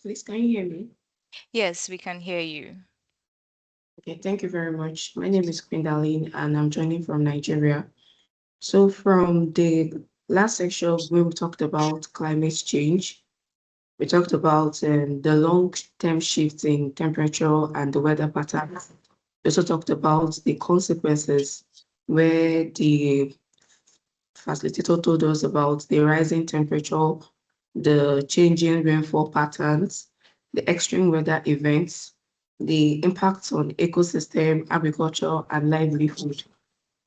Please, can you hear me? Yes, we can hear you. Okay, thank you very much. My name is Quindalene and I'm joining from Nigeria. So from the last section where we talked about climate change, we talked about the long-term shifts in temperature and the weather patterns. We also talked about the consequences where the facilitator told us about the rising temperature, the changing rainfall patterns, the extreme weather events, the impacts on ecosystem, agriculture, and livelihood.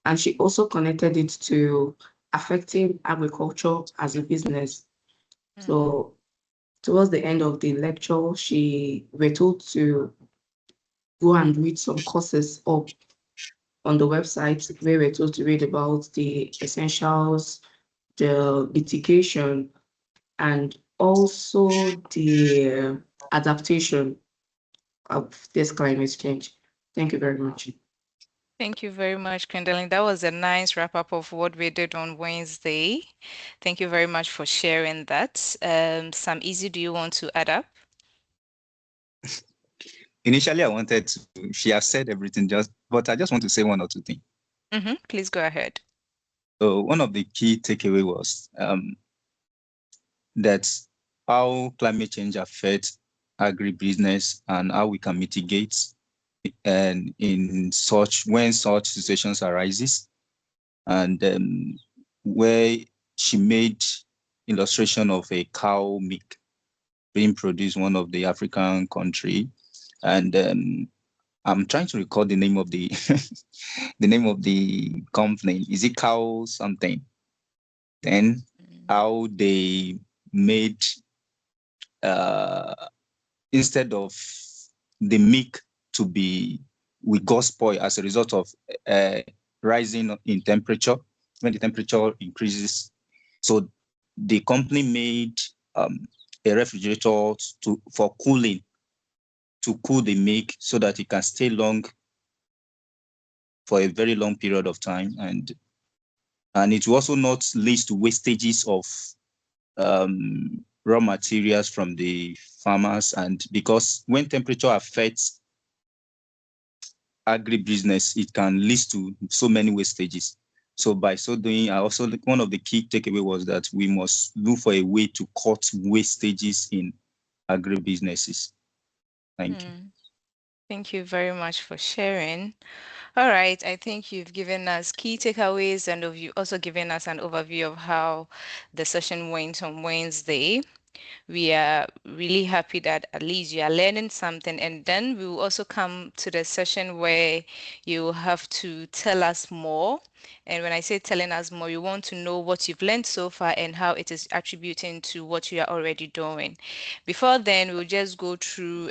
And she also connected it to affecting agriculture as a business. Mm. So towards the end of the lecture, she were told to go and read some courses up on the website where we're told to read about the essentials, the mitigation, and also the adaptation of this climate change. Thank you very much. Thank you very much, Gwendolyn. That was a nice wrap up of what we did on Wednesday. Thank you very much for sharing that. Sam Easy, do you want to add up? Initially, I wanted to, she has said everything, but I just want to say one or two things. Please go ahead. So one of the key takeaway was that how climate change affects agribusiness and how we can mitigate and when such situations arises, and where she made illustration of a cow milk being produced in one of the African country, and I'm trying to recall the name of the the name of the company. Is it cow something? Then how they made uh instead of the milk to be we got spoiled as a result of uh, rising in temperature. When the temperature increases, so the company made a refrigerator for cooling, to cool the milk so that it can stay long for a very long period of time, and it will also not lead to wastages of raw materials from the farmers. And because when temperature affects agribusiness, it can lead to so many wastages. So by so doing, I also, one of the key takeaway was that we must look for a way to cut wastages in agribusinesses. Thank you. Thank you very much for sharing. All right, I think you've given us key takeaways and you've also given us an overview of how the session went on Wednesday. We are really happy that at least you are learning something. And then we will also come to the session where you have to tell us more. And when I say telling us more, you want to know what you've learned so far and how it is attributing to what you are already doing. Before then, we'll just go through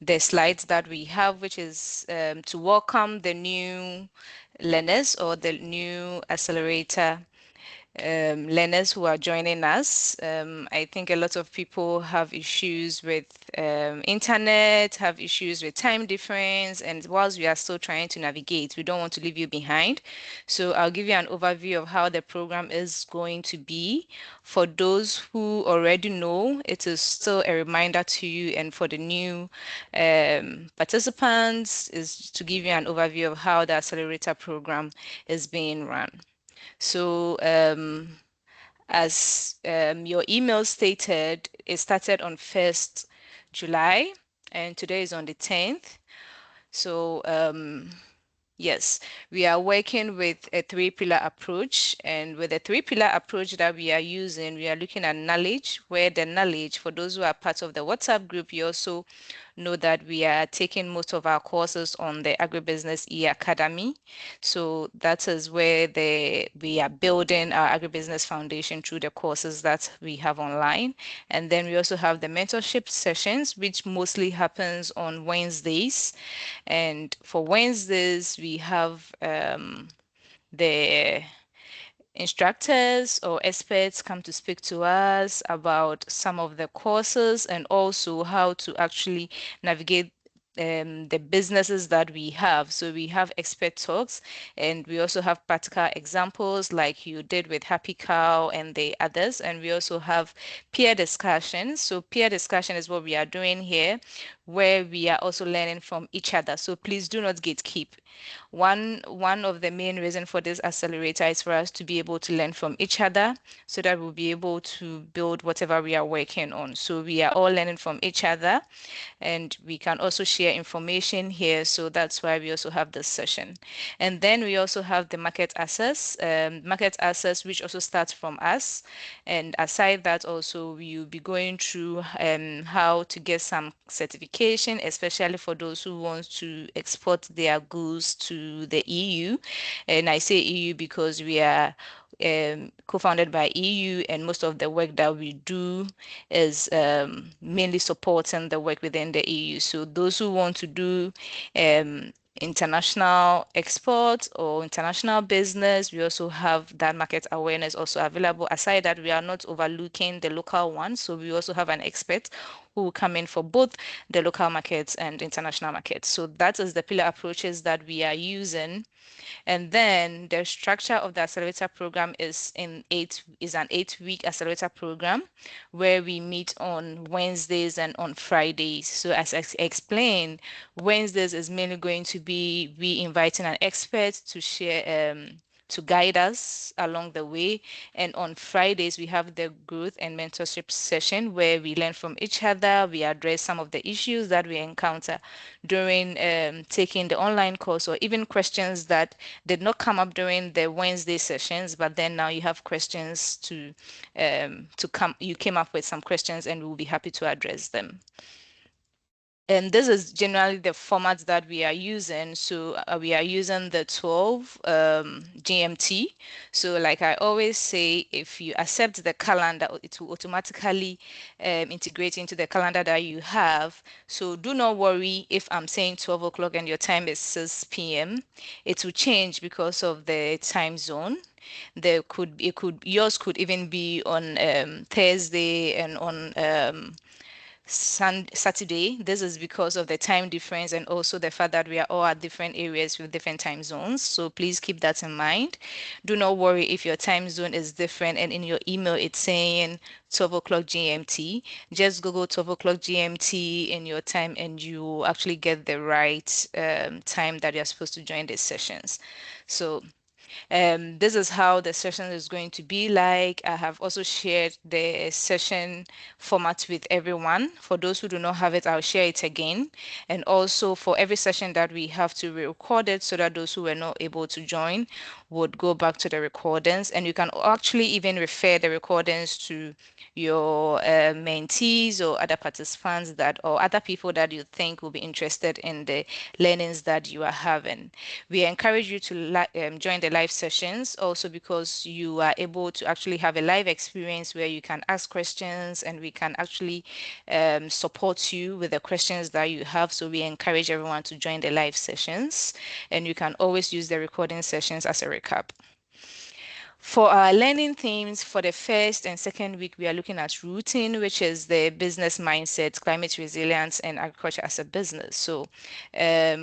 the slides that we have, which is to welcome the new learners or the new accelerator learners who are joining us. I think a lot of people have issues with internet, have issues with time difference, and whilst we are still trying to navigate, we don't want to leave you behind. So I'll give you an overview of how the program is going to be. For those who already know, it is still a reminder to you, and for the new participants, is to give you an overview of how the accelerator program is being run. So, as your email stated, it started on 1st July, and today is on the 10th. So, yes, we are working with a three-pillar approach, and with the three-pillar approach that we are using, we are looking at knowledge, where the knowledge, for those who are part of the WhatsApp group, you also know that we are taking most of our courses on the Agribusiness Academy. So that is where we are building our agribusiness foundation through the courses that we have online. And then we also have the mentorship sessions, which mostly happens on Wednesdays. And for Wednesdays, we have the instructors or experts come to speak to us about some of the courses and also how to actually navigate the businesses that we have. So we have expert talks, and we also have practical examples like you did with Happy Cow and the others. And we also have peer discussions. So peer discussion is what we are doing here, where we are also learning from each other. So please do not gatekeep. One of the main reasons for this accelerator is for us to be able to learn from each other so that we'll be able to build whatever we are working on. So we are all learning from each other, and we can also share information here. So that's why we also have this session. And then we also have the market access, which also starts from us. And aside that, also we'll be going through how to get some certification, especially for those who want to export their goods to the EU. And I say EU because we are co-founded by EU, and most of the work that we do is mainly supporting the work within the EU. So those who want to do international export or international business, we also have that market awareness also available. Aside that, we are not overlooking the local one. So we also have an expert who will come in for both the local markets and international markets. So that is the pillar approaches that we are using. And then the structure of the accelerator program is an 8-week accelerator program where we meet on Wednesdays and on Fridays. So as I explained, Wednesdays is mainly going to be we inviting an expert to share to guide us along the way. And on Fridays, we have the growth and mentorship session where we learn from each other. We address some of the issues that we encounter during taking the online course, or even questions that did not come up during the Wednesday sessions, but then now you have questions to come. You came up with some questions, and we'll be happy to address them. And this is generally the format that we are using. So we are using the 12 GMT. So like I always say, if you accept the calendar, it will automatically integrate into the calendar that you have. So do not worry if I'm saying 12 o'clock and your time is 6 p.m. It will change because of the time zone. Yours could even be on Thursday and on Saturday. This is because of the time difference and also the fact that we are all at different areas with different time zones. So please keep that in mind. Do not worry if your time zone is different and in your email it's saying 12 o'clock GMT. Just Google 12 o'clock GMT in your time and you will actually get the right time that you're supposed to join these sessions. So this is how the session is going to be like. I have also shared the session format with everyone. For those who do not have it, I'll share it again. And also for every session that we have to record it so that those who were not able to join would go back to the recordings. And you can actually even refer the recordings to your mentees or other participants or other people that you think will be interested in the learnings that you are having. We encourage you to join the live sessions also because you are able to actually have a live experience where you can ask questions and we can actually support you with the questions that you have. So we encourage everyone to join the live sessions, and you can always use the recording sessions as a recap. For our learning themes for the first and second week, we are looking at rooting, which is the business mindset, climate resilience, and agriculture as a business. So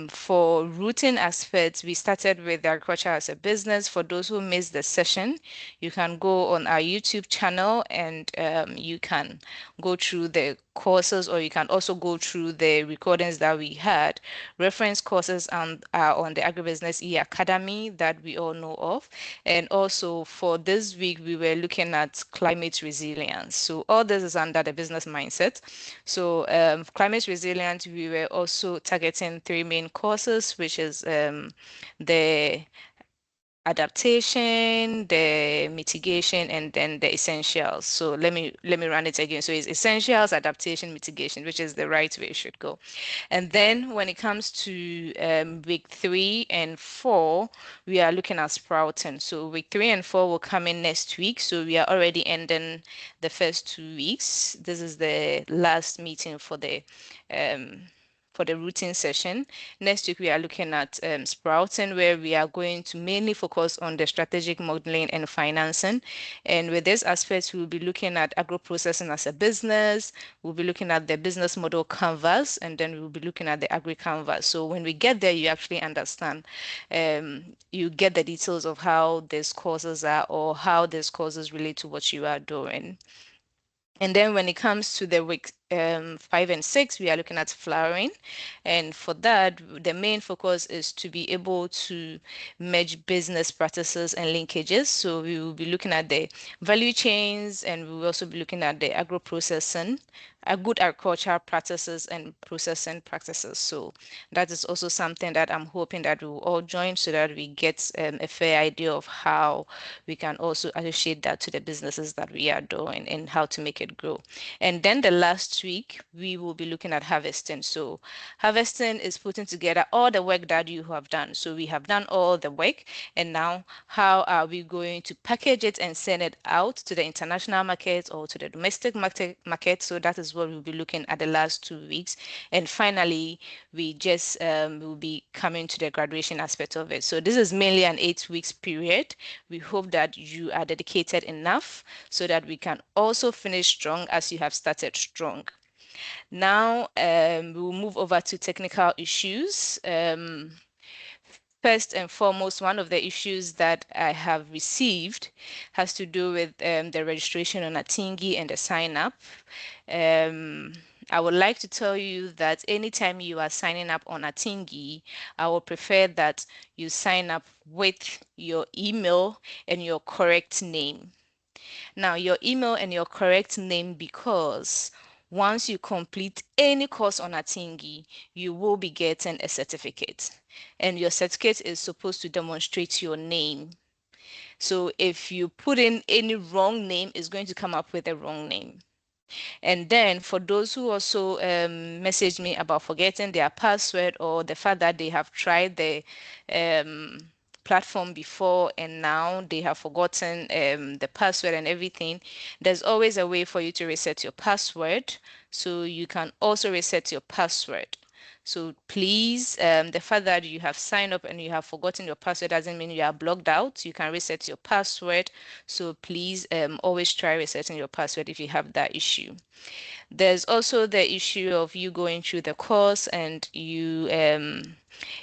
for rooting aspects, we started with agriculture as a business. For those who missed the session, you can go on our YouTube channel and you can go through the courses, or you can also go through the recordings that we had. Reference courses are on the Agribusiness Academy that we all know of. And also for this week, we were looking at climate resilience. So all this is under the business mindset. So climate resilience, we were also targeting 3 main courses, which is the adaptation, the mitigation, and then the essentials. So let me run it again. So it's essentials, adaptation, mitigation, which is the right way it should go. And then when it comes to week 3 and 4, we are looking at sprouting. So week 3 and 4 will come in next week. So we are already ending the first 2 weeks. This is the last meeting for the for the routine session. Next week, we are looking at sprouting, where we are going to mainly focus on the strategic modeling and financing. And with this aspect, we'll be looking at agro-processing as a business. We'll be looking at the business model canvas, and then we'll be looking at the agri canvas. So when we get there, you actually understand. You get the details of how these courses are or how these courses relate to what you are doing. And then when it comes to the week 5 and 6, we are looking at flowering. And for that, the main focus is to be able to merge business practices and linkages. So we will be looking at the value chains, and we will also be looking at the agro processing, good agricultural practices and processing practices. So that is also something that I'm hoping that we will all join, so that we get a fair idea of how we can also associate that to the businesses that we are doing and how to make it grow. And then the last week, we will be looking at harvesting. So harvesting is putting together all the work that you have done. So we have done all the work, and now how are we going to package it and send it out to the international market or to the domestic market? So that is what we'll be looking at the last 2 weeks. And finally, we just will be coming to the graduation aspect of it. So this is mainly an 8 weeks period. We hope that you are dedicated enough so that we can also finish strong as you have started strong. Now, we'll move over to technical issues. First and foremost, one of the issues that I have received has to do with the registration on Atingi and the sign up. I would like to tell you that anytime you are signing up on Atingi, I would prefer that you sign up with your email and your correct name. Now, your email and your correct name, because once you complete any course on Atingi, you will be getting a certificate. And your certificate is supposed to demonstrate your name. So if you put in any wrong name, it's going to come up with a wrong name. And then for those who also message me about forgetting their password, or the fact that they have tried the um, platform before and now they have forgotten the password and everything, there's always a way for you to reset your password. So you can also reset your password. So please, the fact that you have signed up and you have forgotten your password doesn't mean you are blocked out. You can reset your password. So please always try resetting your password if you have that issue. There's also the issue of you going through the course and you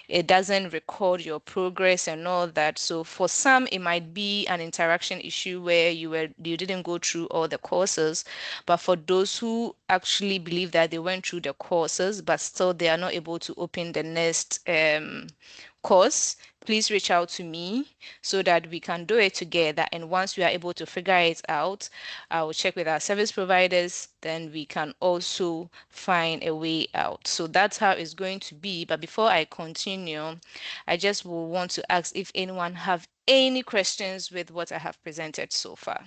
it doesn't record your progress and all that. So for some, it might be an interaction issue where you didn't go through all the courses. But for those who actually believe that they went through the courses, but still they are not able to open the next course, please reach out to me so that we can do it together. And once we are able to figure it out, I will check with our service providers, then we can also find a way out. So that's how it's going to be. But before I continue, I just will want to ask if anyone have any questions with what I have presented so far.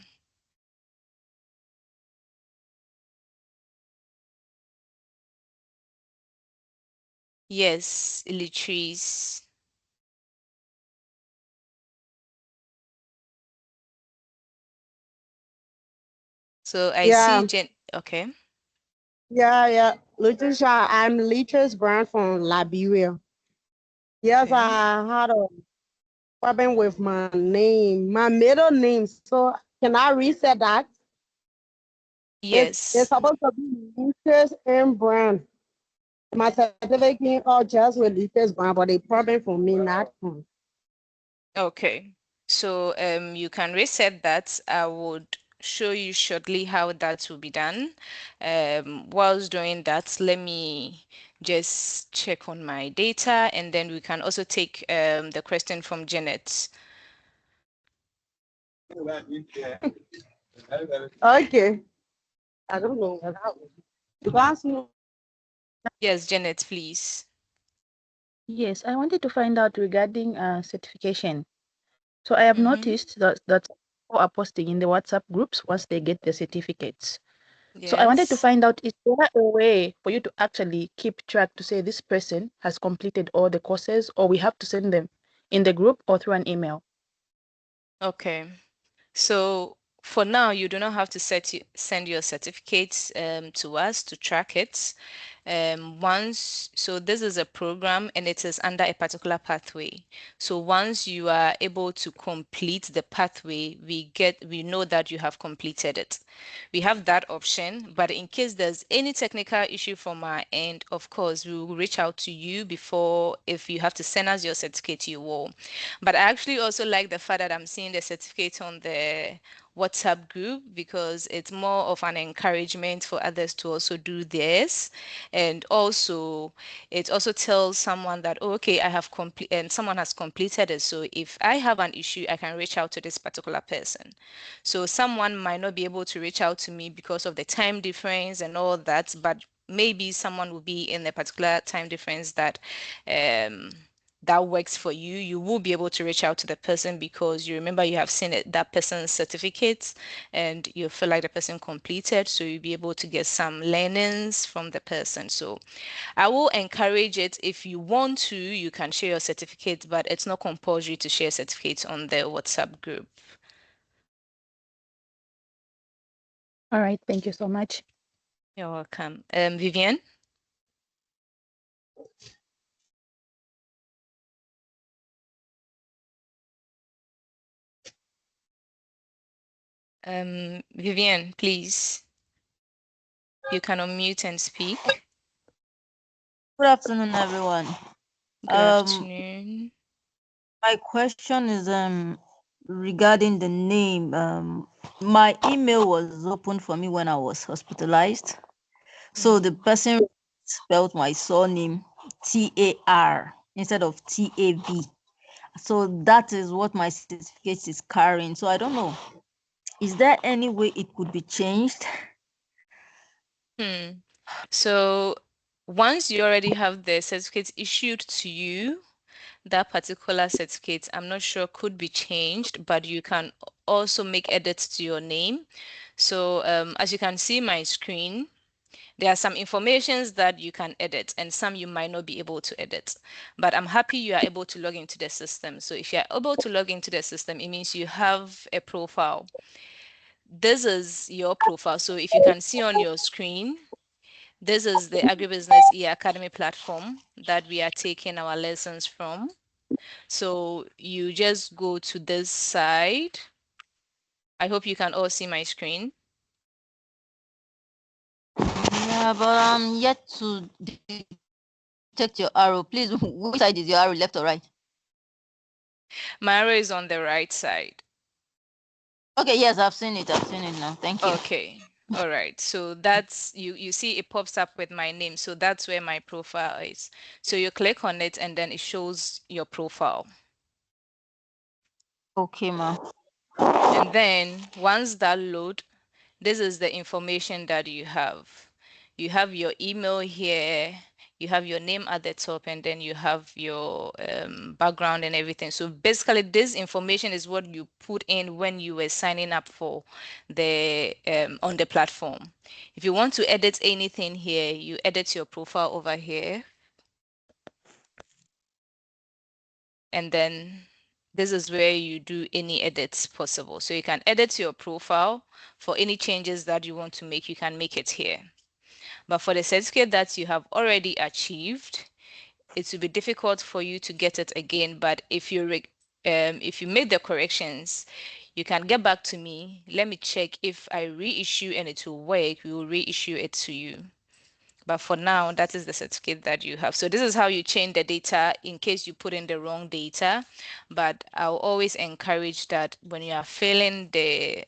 Yes, Latrice. So I see Yeah, Jen. Okay. yeah. Letitia, I'm Leatrice Brown from Liberia. Yes, Okay. I had a problem with my name, my middle name. So can I reset that? It's Yes. supposed to be Leatrice and Brown. My certificate all just with Leatrice Brown, but the problem for me not. Okay. So you can reset that. I would show you shortly how that will be done. Whilst doing that, let me just check on my data, and then we can also take the question from Janet. Okay. I don't know what that was. Because Yes, Janet, please. Yes, I wanted to find out regarding certification. So I have Mm-hmm. noticed that people are posting in the WhatsApp groups once they get the certificates. So I wanted to Yes. find out, is there a way for you to actually keep track to say this person has completed all the courses, or we have to send them in the group or through an email? Okay. So for now, you do not have to send your certificates to us to track it. So this is a program and it is under a particular pathway. So once you are able to complete the pathway, we know that you have completed it. We have that option, but in case there's any technical issue from our end, of course, we will reach out to you before. If you have to send us your certificate, you will. But I actually also like the fact that I'm seeing the certificate on the WhatsApp group because it's more of an encouragement for others to also do this. And also, it also tells someone that, oh, okay, I have complete and someone has completed it. So if I have an issue, I can reach out to this particular person. So someone might not be able to reach out to me because of the time difference and all that, but maybe someone will be in a particular time difference um, that works for you. You will be able to reach out to the person because you remember you have seen that person's certificates and you feel like the person completed. So you'll be able to get some learnings from the person. So I will encourage it. If you want to, you can share your certificate, but it's not compulsory to share certificates on the WhatsApp group. All right, thank you so much. You're welcome. Vivian? Vivian, please. You can unmute and speak. Good afternoon, everyone. Good afternoon. My question is regarding the name. My email was open for me when I was hospitalized. So the person spelled my surname TAR instead of TAV. So that is what my certificate is carrying. So I don't know. Is there any way it could be changed? So once you already have the certificate issued to you, that particular certificate, I'm not sure could be changed, but you can also make edits to your name. So as you can see my screen, there are some informations that you can edit and some you might not be able to edit. But I'm happy you are able to log into the system. So if you're able to log into the system, it means you have a profile. This is your profile. So if you can see on your screen, this is the Agribusiness Academy platform that we are taking our lessons from. So you just go to this side. I hope you can all see my screen. Yeah, but I'm yet to detect your arrow. Please, which side is your arrow, left or right? My arrow is on the right side. Okay, yes, I've seen it. I've seen it now. Thank you. Okay. All right. So that's you see it pops up with my name. So that's where my profile is. So you click on it and then it shows your profile. Okay, ma. And then once that load, this is the information that you have. You have your email here, you have your name at the top, and then you have your background and everything. So basically, this information is what you put in when you were signing up for the on the platform. If you want to edit anything here, you edit your profile over here, and then this is where you do any edits possible. So you can edit your profile for any changes that you want to make, you can make it here. But for the certificate that you have already achieved, it will be difficult for you to get it again. But if you made the corrections, you can get back to me. Let me check if I reissue and it will work. We will reissue it to you. But for now, that is the certificate that you have. So this is how you change the data in case you put in the wrong data. But I'll always encourage that when you are filling the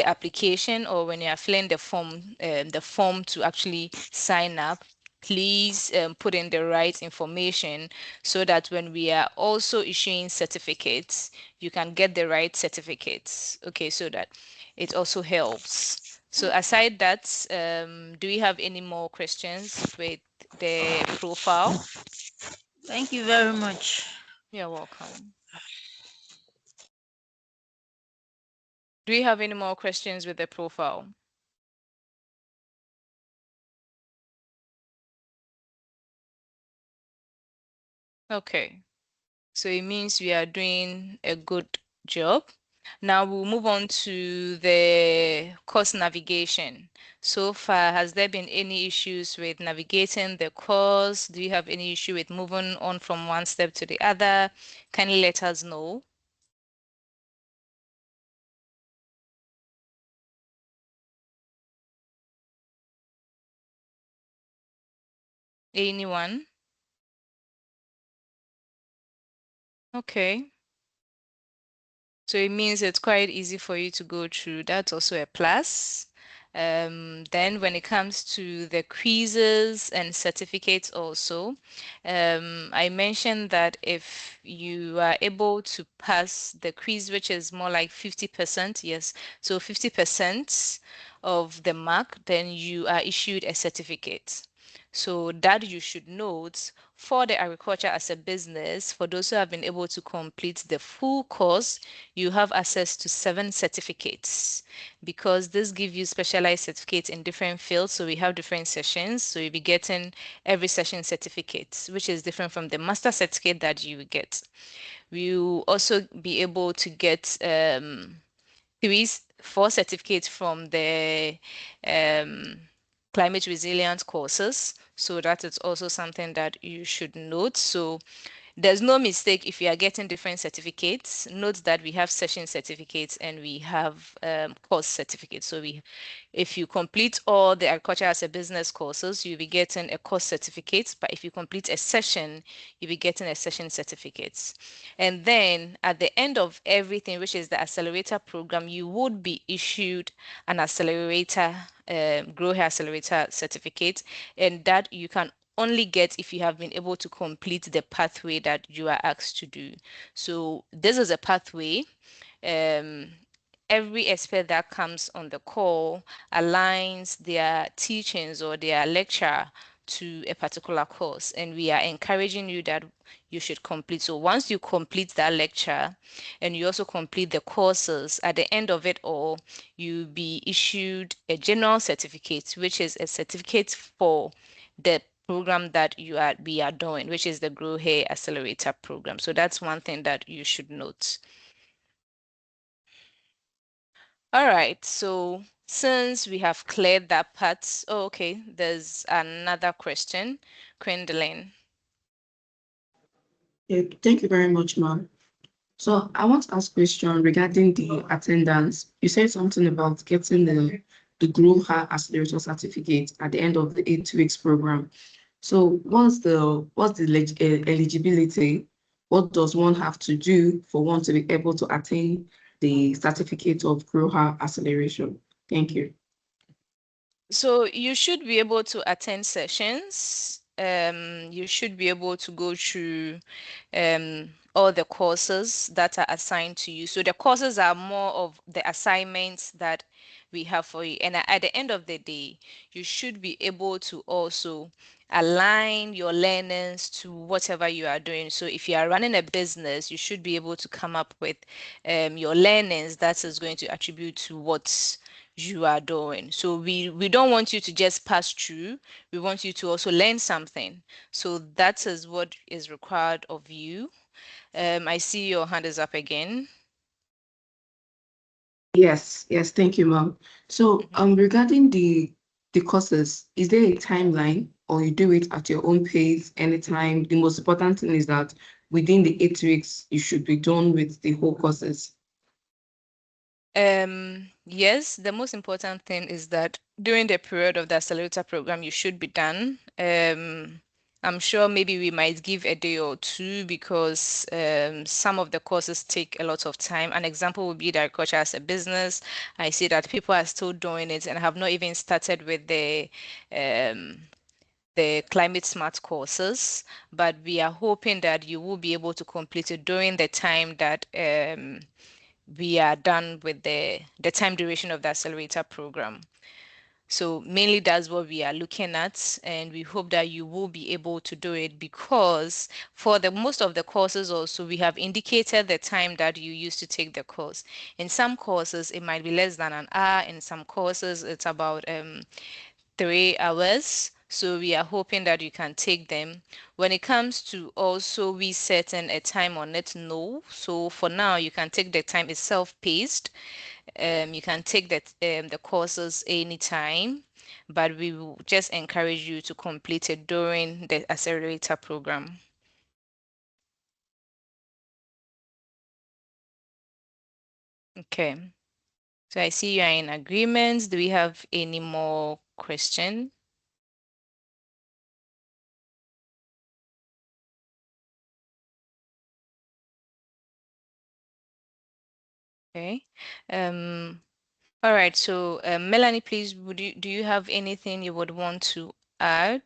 application or when you are filling the form to actually sign up, please put in the right information so that when we are also issuing certificates, you can get the right certificates. Okay, so that it also helps. So aside that, do we have any more questions with the profile? Thank you very much. You're welcome. Do we have any more questions with the profile? Okay. So it means we are doing a good job. Now we'll move on to the course navigation. So far, has there been any issues with navigating the course? Do you have any issue with moving on from one step to the other? Kindly let us know. Anyone? Okay. So it means it's quite easy for you to go through. That's also a plus. Then when it comes to the quizzes and certificates also, I mentioned that if you are able to pass the quiz, which is more like 50%, yes, so 50% of the mark, then you are issued a certificate. So that you should note for the agriculture as a business, for those who have been able to complete the full course, you have access to 7 certificates because this gives you specialized certificates in different fields. So we have different sessions. So you'll be getting every session certificate, which is different from the master certificate that you get. We'll also be able to get 4 certificates from the um, climate resilient courses. So that is also something that you should note. So there's no mistake if you are getting different certificates. Note that we have session certificates and we have course certificates. So if you complete all the agriculture as a business courses, you'll be getting a course certificate. But if you complete a session, you'll be getting a session certificate. And then at the end of everything, which is the accelerator program, you would be issued an accelerator, GrowHer Accelerator certificate, and that you can only get if you have been able to complete the pathway that you are asked to do. So this is a pathway. Um, every expert that comes on the call aligns their teachings or their lecture to a particular course, and we are encouraging you that you should complete. So once you complete that lecture and you also complete the courses, at the end of it all, you'll be issued a general certificate, which is a certificate for the program that we are doing, which is the GrowHer Accelerator program. So that's one thing that you should note. All right, so since we have cleared that part, oh, okay, there's another question, Gwendolyn. Yeah, thank you very much, ma'am. So I want to ask a question regarding the attendance. You said something about getting the GrowHer Accelerator certificate at the end of the 8 weeks program. So what's the eligibility? What does one have to do for one to be able to attain the certificate of GrowHer Acceleration? Thank you. So you should be able to attend sessions. You should be able to go through all the courses that are assigned to you. So the courses are more of the assignments that we have for you. And at the end of the day, you should be able to also align your learnings to whatever you are doing. So if you are running a business, you should be able to come up with your learnings that is going to attribute to what you are doing. So we don't want you to just pass through. We want you to also learn something. So that is what is required of you. I see your hand is up again. Yes, yes, thank you, ma'am. So Mhm. regarding the courses, is there a timeline or you do it at your own pace anytime? The most important thing is that within the 8 weeks, you should be done with the whole courses. Yes, the most important thing is that during the period of the accelerator program, you should be done. I'm sure maybe we might give a day or two because some of the courses take a lot of time. An example would be the agriculture as a business. I see that people are still doing it and have not even started with um, the climate smart courses, but we are hoping that you will be able to complete it during the time that we are done with the time duration of the accelerator program. So mainly that's what we are looking at, and we hope that you will be able to do it because for the most of the courses also we have indicated the time that you used to take the course. In some courses it might be less than an hour, in some courses it's about 3 hours. So we are hoping that you can take them. When it comes to also we setting a time on it, no. So for now, you can take the time. It's self-paced. You can take the courses anytime, but we will just encourage you to complete it during the accelerator program. Okay. So I see you are in agreement. Do we have any more question? Okay. All right. So, Melanie, please, do you have anything you would want to add?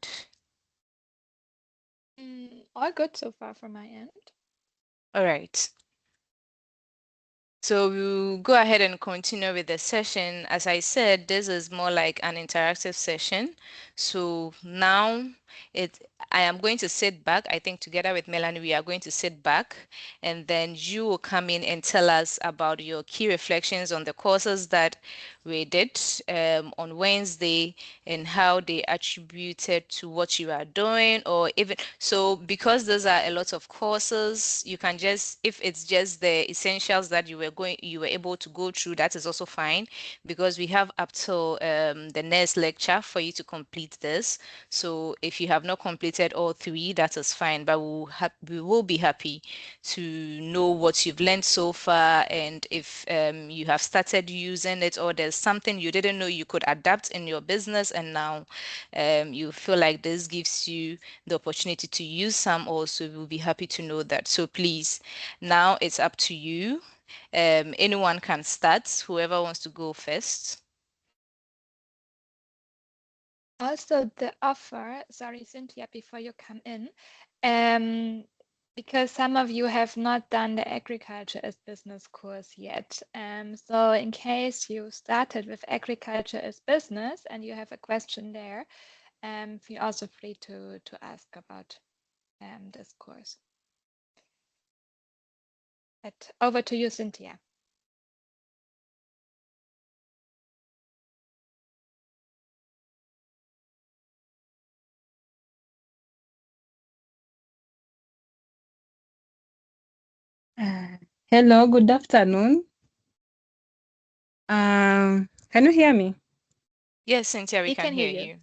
All good so far from my end. All right. So we'll go ahead and continue with the session. As I said, this is more like an interactive session. So now I am going to sit back. I think together with Melanie, we are going to sit back, and then you will come in and tell us about your key reflections on the courses that we did on Wednesday and how they attributed to what you are doing, or even so, because those are a lot of courses, you can just, if it's just the essentials that you were able to go through, that is also fine, because we have up till the next lecture for you to complete this. So if you have not completed all three, that is fine, but we will be happy to know what you've learned so far, and if you have started using it, or there's something you didn't know you could adapt in your business, and now you feel like this gives you the opportunity to use some also, we'll be happy to know that. So please, now it's up to you. Anyone can start, whoever wants to go first. Also, the offer, sorry, Cynthia, before you come in, um, because some of you have not done the Agriculture as Business course yet. So in case you started with Agriculture as Business and you have a question there, feel also free to ask about this course. But over to you, Cynthia. Hello, good afternoon. Can you hear me? Yes, Cynthia, we can hear you.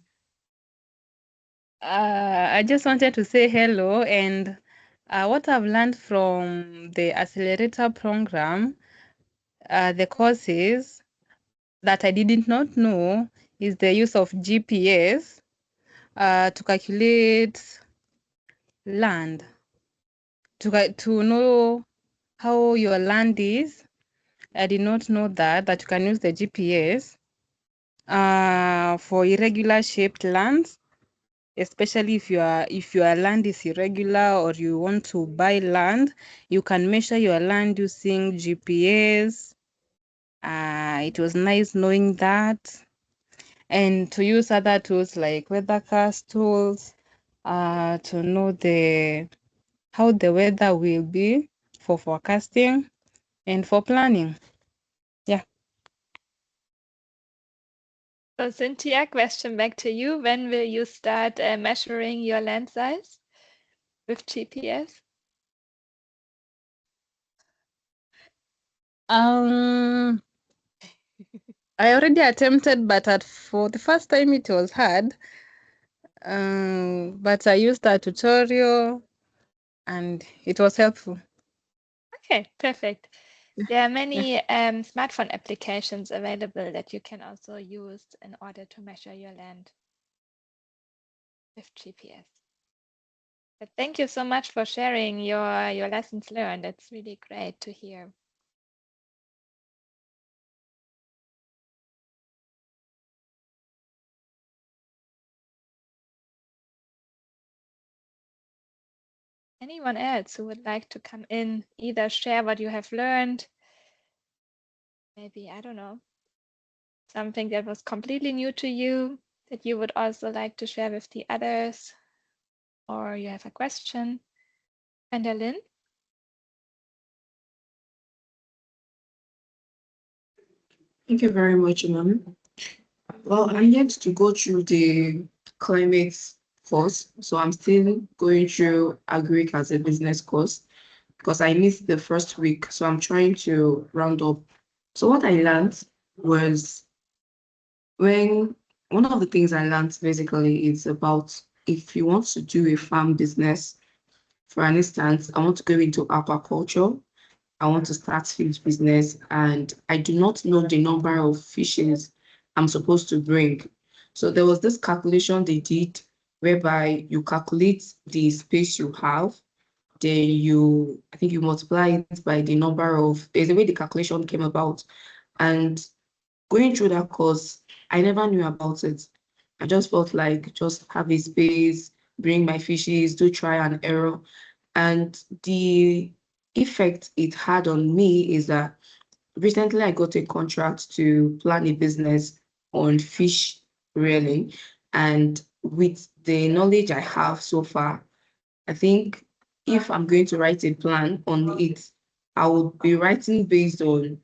I just wanted to say hello, and what I've learned from the accelerator program, the courses that I did not know is the use of GPS to calculate land, to know how your land is. I did not know that you can use the GPS for irregular shaped lands, especially if your land is irregular or you want to buy land, you can measure your land using GPS. It was nice knowing that, and to use other tools like weathercast tools to know how the weather will be for forecasting and for planning. Yeah. So Cynthia, question back to you. When will you start measuring your land size with GPS? I already attempted, but for the first time it was hard. But I used a tutorial and it was helpful. Okay, perfect. There are many smartphone applications available that you can also use in order to measure your land with GPS. But thank you so much for sharing your lessons learned. It's really great to hear. Anyone else who would like to come in, either share what you have learned, maybe, I don't know, something that was completely new to you that you would also like to share with the others, or you have a question. Lynn? Thank you very much, ma'am. Well, I'm yet to go through the climate course. So I'm still going through Agri as a business course because I missed the first week. So I'm trying to round up. So what I learned was when one of the things I learned basically is about if you want to do a farm business, for an instance, I want to go into aquaculture. I want to start fish business and I do not know the number of fishes I'm supposed to bring. So there was this calculation they did whereby you calculate the space you have, then I think you multiply it by the number of, there's a way the calculation came about. And going through that course, I never knew about it. I just felt like just have a space, bring my fishes, do try and error. And the effect it had on me is that recently I got a contract to plan a business on fish rearing. And with the knowledge I have so far, I think if I'm going to write a plan on it, I would be writing based on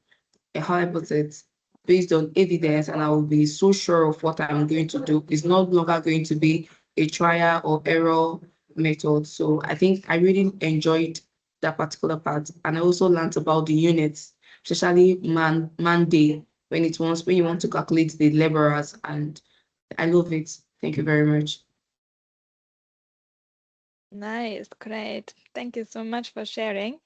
a hypothesis, based on evidence, and I will be so sure of what I'm going to do. It's no longer going to be a trial or error method. So I think I really enjoyed that particular part. And I also learned about the units, especially man day, when you want to calculate the laborers, and I love it. Thank you very much. Nice, great. Thank you so much for sharing.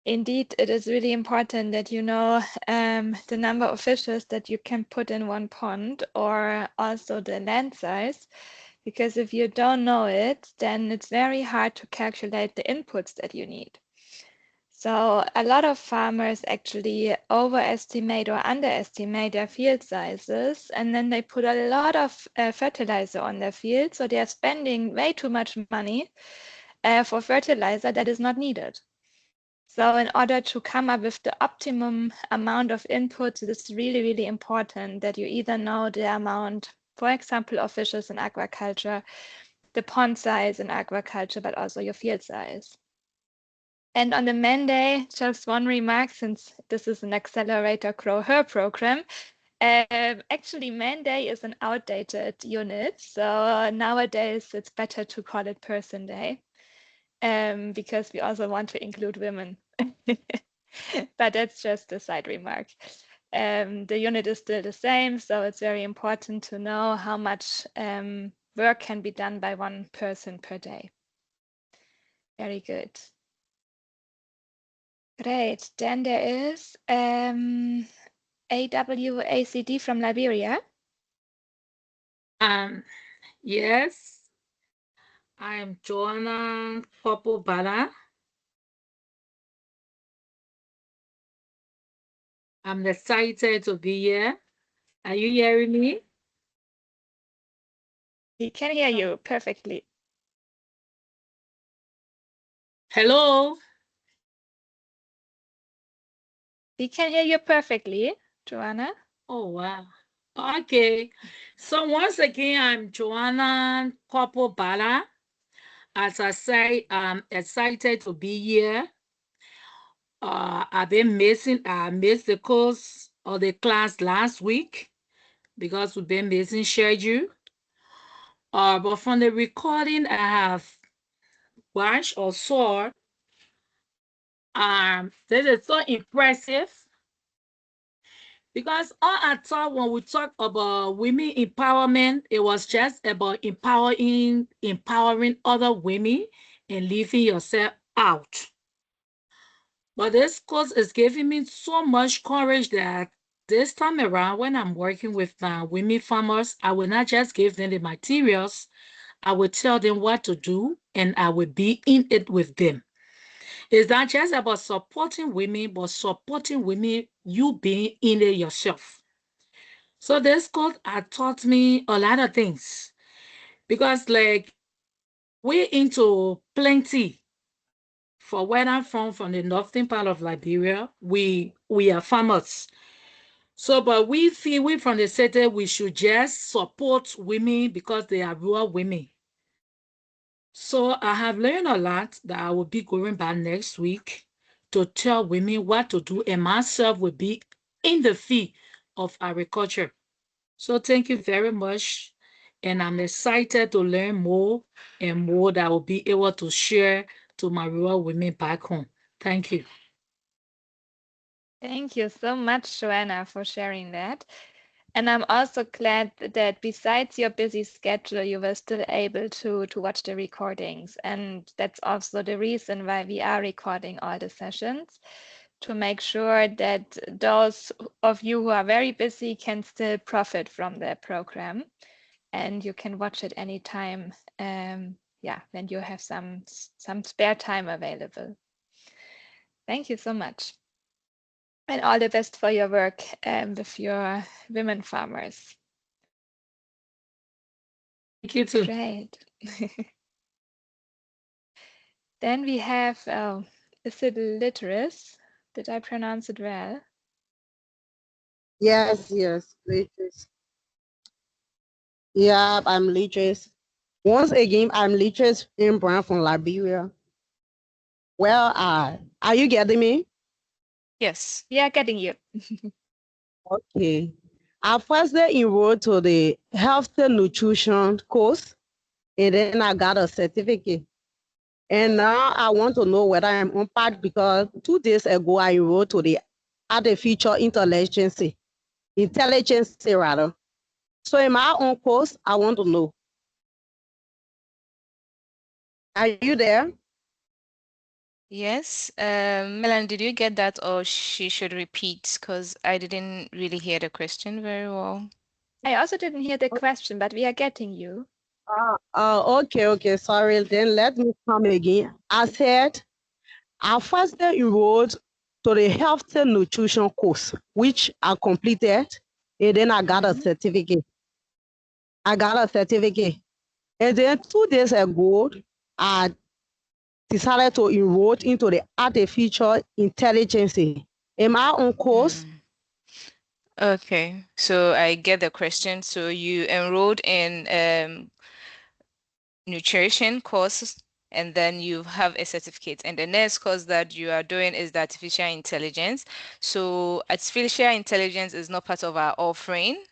Indeed, it is really important that you know the number of fishes that you can put in one pond or also the land size, because if you don't know it, then it's very hard to calculate the inputs that you need. So a lot of farmers actually overestimate or underestimate their field sizes, and then they put a lot of fertilizer on their field. So they are spending way too much money for fertilizer that is not needed. So in order to come up with the optimum amount of inputs, it is really, really important that you either know the amount, for example, of fishes in aquaculture, the pond size in aquaculture, but also your field size. And on the Monday, just one remark, since this is an accelerator GrowHer program. Actually, Monday is an outdated unit. So nowadays it's better to call it Person Day because we also want to include women. But that's just a side remark. The unit is still the same, so it's very important to know how much work can be done by one person per day. Very good. Great. Then there is AWACD from Liberia. Yes, I'm Joanna Bala. I'm excited to be here. Are you hearing me? We can hear you perfectly. Hello? We can hear you perfectly, Joanna. Oh, wow. Okay. So once again, I'm Joanna Bala. As I say, I'm excited to be here. I missed the course or the class last week because we've been missing schedule. But from the recording I have watched or saw, this is so impressive because all I thought when we talk about women empowerment, it was just about empowering other women and leaving yourself out. But this course is giving me so much courage that this time around, when I'm working with my women farmers, I will not just give them the materials, I will tell them what to do, and I will be in it with them. It's not just about supporting women, but supporting women, you being in it yourself. So this course has taught me a lot of things because, like, we're into plenty. For where I'm from the northern part of Liberia, we are farmers. So, but we feel we from the city, we should just support women because they are rural women. So I have learned a lot that I will be going back next week to tell women what to do, and myself will be in the field of agriculture. So thank you very much. And I'm excited to learn more and more that I will be able to share to my rural women back home. Thank you. Thank you so much, Joanna, for sharing that. And I'm also glad that besides your busy schedule, you were still able to watch the recordings. And that's also the reason why we are recording all the sessions, to make sure that those of you who are very busy can still profit from the program. And you can watch it anytime, yeah, when you have some spare time available. Thank you so much. And all the best for your work with your women farmers. Thank you too. Great. Then we have, is it Litteris? Did I pronounce it well? Yes, Beatrice. Yeah, I'm Beatrice. Once again, I'm Beatrice in Brown from Liberia. Well, are you getting me? Yes. We are getting you. Okay. I first enrolled to the health and nutrition course, and then I got a certificate. And now I want to know whether I'm on part because 2 days ago I enrolled to the artificial intelligence rather. So in my own course, I want to know. Are you there? Yes. Melanie, did you get that, or she should repeat? Because I didn't really hear the question very well. I also didn't hear the question, but we are getting you. Okay. Sorry. Then let me come again. I said I first enrolled to the health and nutrition course, which I completed, and then I got a certificate. And then 2 days ago, I decided to enroll into the artificial intelligence in my own course. Okay, so I get the question. So you enrolled in nutrition course, and then you have a certificate. And the next course that you are doing is the artificial intelligence. So artificial intelligence is not part of our offering,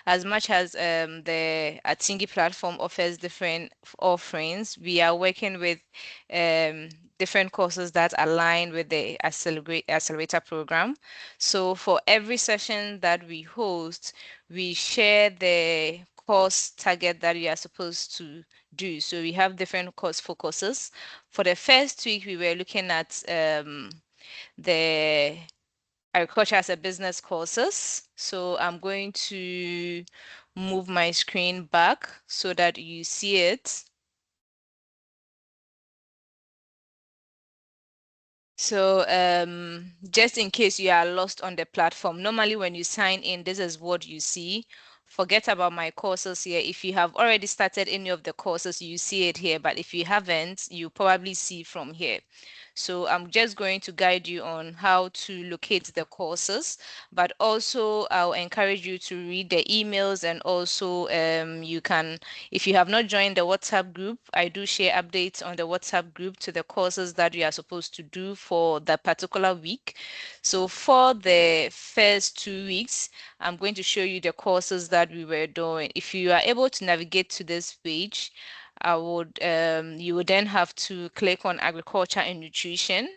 as much as the Atingi platform offers different offerings. We are working with different courses that align with the accelerator program. So for every session that we host, we share the course target that we are supposed to do. So we have different course focuses. For the first week, we were looking at the agriculture as a business courses. So I'm going to move my screen back so that you see it. So just in case you are lost on the platform, normally when you sign in, this is what you see. Forget about my courses here. If you have already started any of the courses, you see it here. But if you haven't, you probably see from here. So I'm just going to guide you on how to locate the courses, but also I'll encourage you to read the emails, and also you can, if you have not joined the WhatsApp group, I do share updates on the WhatsApp group to the courses that you are supposed to do for that particular week. So for the first 2 weeks, I'm going to show you the courses that we were doing. If you are able to navigate to this page, you would then have to click on agriculture and nutrition,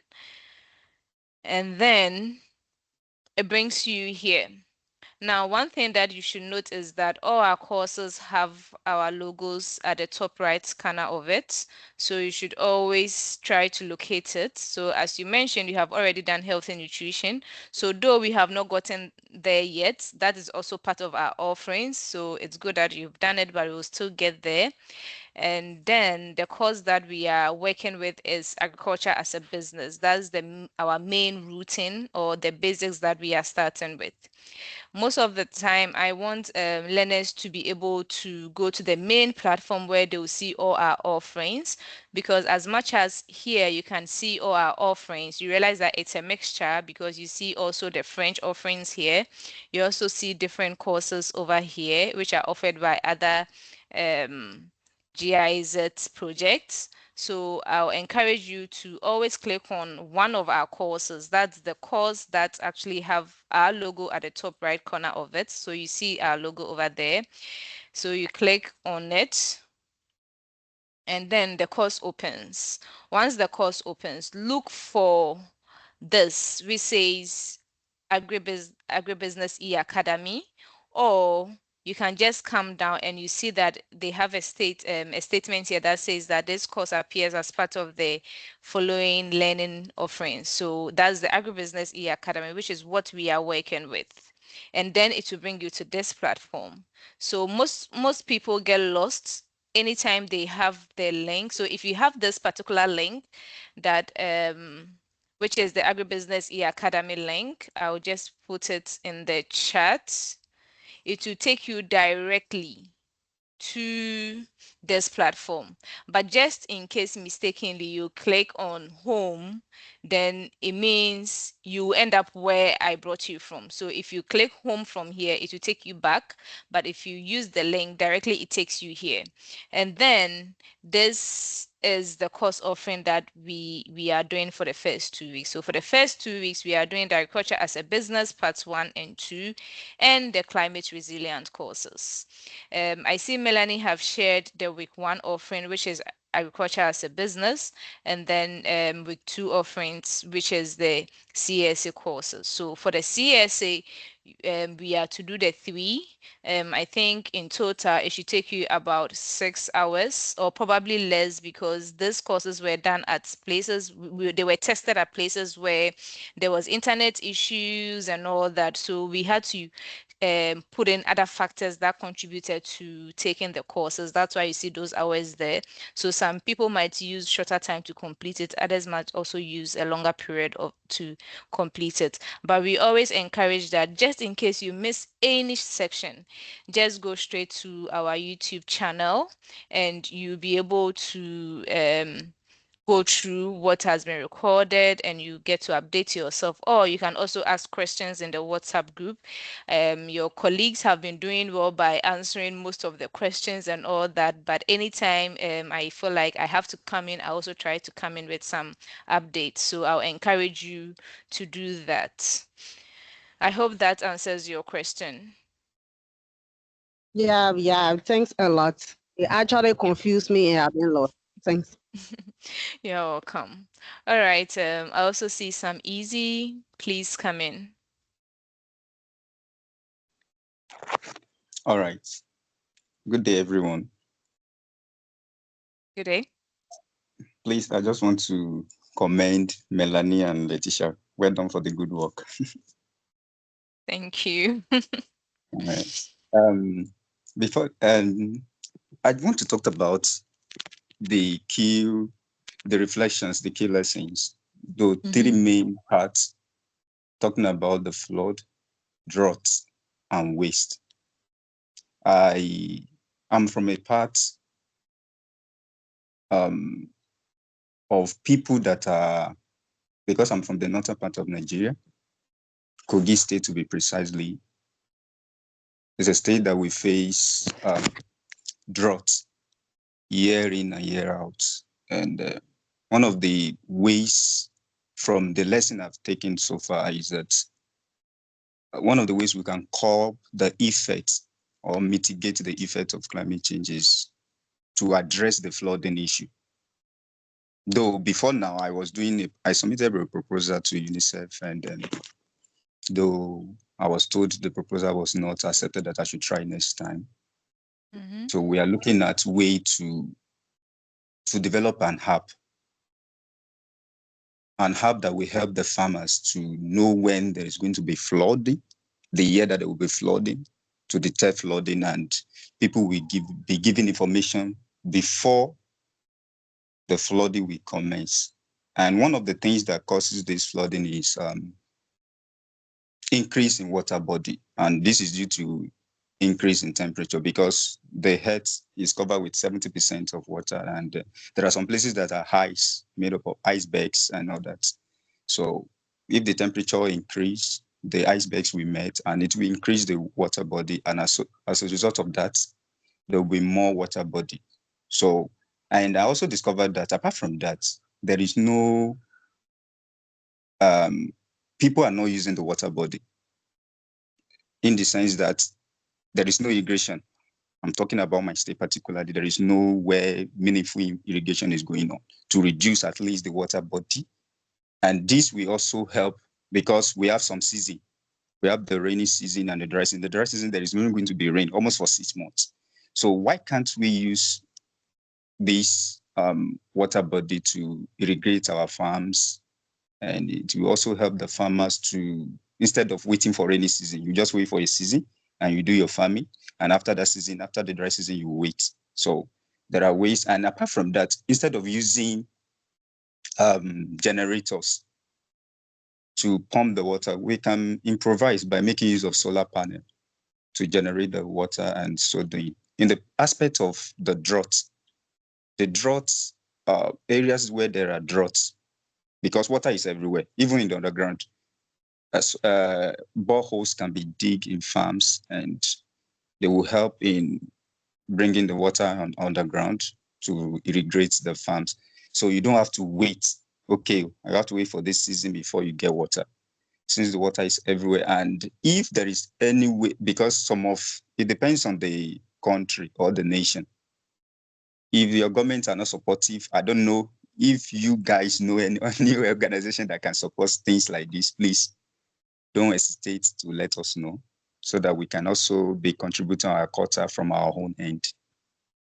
and then it brings you here. Now, one thing that you should note is that all our courses have our logos at the top right corner of it. So you should always try to locate it. So as you mentioned, you have already done health and nutrition. So though we have not gotten there yet, that is also part of our offerings. So it's good that you've done it, but we'll still get there. And then the course that we are working with is agriculture as a business. That's our main routine, or the basics that we are starting with. Most of the time, I want learners to be able to go to the main platform where they will see all our offerings, because as much as here you can see all our offerings, you realize that it's a mixture, because you see also the French offerings here. You also see different courses over here, which are offered by other GIZ projects. So I'll encourage you to always click on one of our courses. That's the course that actually have our logo at the top right corner of it. So you see our logo over there. So you click on it, and then the course opens. Once the course opens, look for this which says Agribusiness E-Academy, or you can just come down and you see that they have a statement here that says that this course appears as part of the following learning offerings. So that's the Agribusiness E-Academy, which is what we are working with. And then it will bring you to this platform. So most people get lost anytime they have the link. So if you have this particular link that which is the Agribusiness E-Academy link, I'll just put it in the chat. It will take you directly to this platform. But just in case mistakenly you click on home, then it means you end up where I brought you from. So if you click home from here, it will take you back. But if you use the link directly, it takes you here. And then this is the course offering that we are doing for the first 2 weeks. So for the first 2 weeks, we are doing the agriculture as a business parts 1 and 2, and the climate resilient courses. I see Melanie have shared the week 1 offering, which is agriculture as a business, and then week 2 offerings, which is the CSA courses. So for the CSA, we are to do the 3. I think in total it should take you about 6 hours or probably less, because these courses were done at places, they were tested at places where there was internet issues and all that. So we had to put in other factors that contributed to taking the courses. That's why you see those hours there. So some people might use shorter time to complete it. Others might also use a longer period to complete it. But we always encourage that just in case you miss any section, just go straight to our YouTube channel and you'll be able to go through what has been recorded and you get to update yourself. Or you can also ask questions in the WhatsApp group. Your colleagues have been doing well by answering most of the questions and all that, but anytime I feel like I have to come in, I also try to come in with some updates. So I'll encourage you to do that. I hope that answers your question. Yeah, thanks a lot. It actually confused me and I've been lost. Thanks. You're welcome. All right. I also see some easy. Please come in. All right. Good day, everyone. Good day. Please, I just want to commend Melanie and Letitia. Well done for the good work. Thank you. All right. Before I want to talk about the reflections, the key lessons, the 3 main parts, talking about the flood, drought, and waste. I am from a part of people that are, because I'm from the northern part of Nigeria, Kogi State to be precisely, is a state that we face drought year in and year out. And one of the ways from the lesson I've taken so far is that one of the ways we can curb the effect or mitigate the effect of climate change is to address the flooding issue. Though before now, I submitted a proposal to UNICEF, and though I was told the proposal was not accepted, that I should try next time. So we are looking at way to develop an app that will help the farmers to know when there is going to be flooding, the year that there will be flooding, to detect flooding, and people will be given information before the flooding will commence. And one of the things that causes this flooding is increase in water body, and this is due to increase in temperature, because the earth is covered with 70% of water, and there are some places that are ice, made up of icebergs and all that. So if the temperature increase, the icebergs will melt and it will increase the water body, and as a result of that, there will be more water body. So, and I also discovered that apart from that, there is no people are not using the water body, in the sense that there is no irrigation. I'm talking about my state particularly. There is nowhere meaningful irrigation is going on to reduce at least the water body. And this will also help because we have some season. We have the rainy season and the dry season. The dry season, there is not going to be rain almost for 6 months. So why can't we use this water body to irrigate our farms? And it will also help the farmers to, instead of waiting for rainy season, you just wait for a season and you do your farming. And after that season, after the dry season, you wait. So there are ways. And apart from that, instead of using generators to pump the water, we can improvise by making use of solar panel to generate the water. And so in the aspect of the drought areas where there are droughts, because water is everywhere, even in the underground, boreholes can be dig in farms and they will help in bringing the water underground to irrigate the farms. So you don't have to wait. Okay, I have to wait for this season before you get water, since the water is everywhere. And if there is any way, because it depends on the country or the nation. If your governments are not supportive, I don't know if you guys know any organization that can support things like this. Please don't hesitate to let us know so that we can also be contributing our quota from our own end.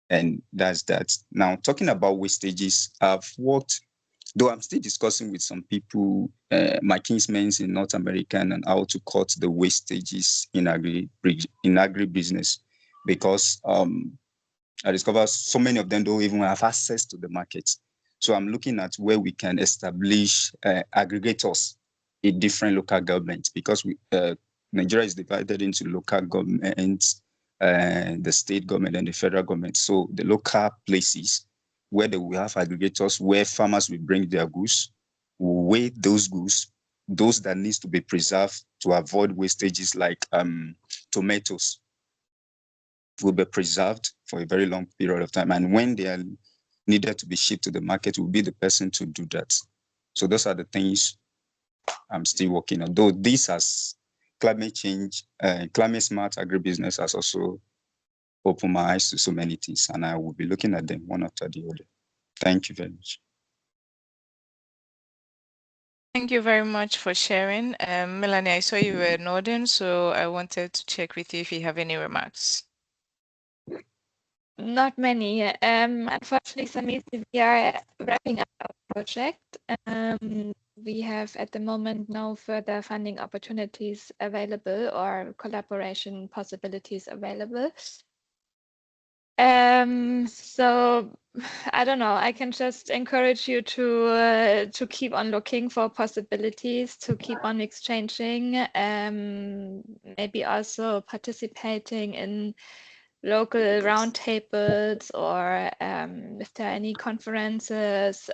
And that's that. Now, talking about wastages, I've worked, though I'm still discussing with some people, my kinsmen in North America, and how to cut the wastages in agribusiness, because I discovered so many of them don't even have access to the market. So I'm looking at where we can establish aggregators in different local governments, because Nigeria is divided into local governments, the state government and the federal government. So the local places where they will have aggregators, where farmers will bring their goods, will weigh those goods, those that needs to be preserved to avoid wastages, like tomatoes will be preserved for a very long period of time. And when they are needed to be shipped to the market, will be the person to do that. So those are the things I'm still working on. Though this has climate change, climate smart agribusiness has also opened my eyes to so many things, and I will be looking at them one after the other. Thank you very much. Thank you very much for sharing. Melanie, I saw you were nodding, so I wanted to check with you if you have any remarks. Not many. Unfortunately, Samisi, we are wrapping up our project. We have at the moment no further funding opportunities available or collaboration possibilities available. So I don't know. I can just encourage you to keep on looking for possibilities, to keep on exchanging, maybe also participating in local roundtables, or if there are any conferences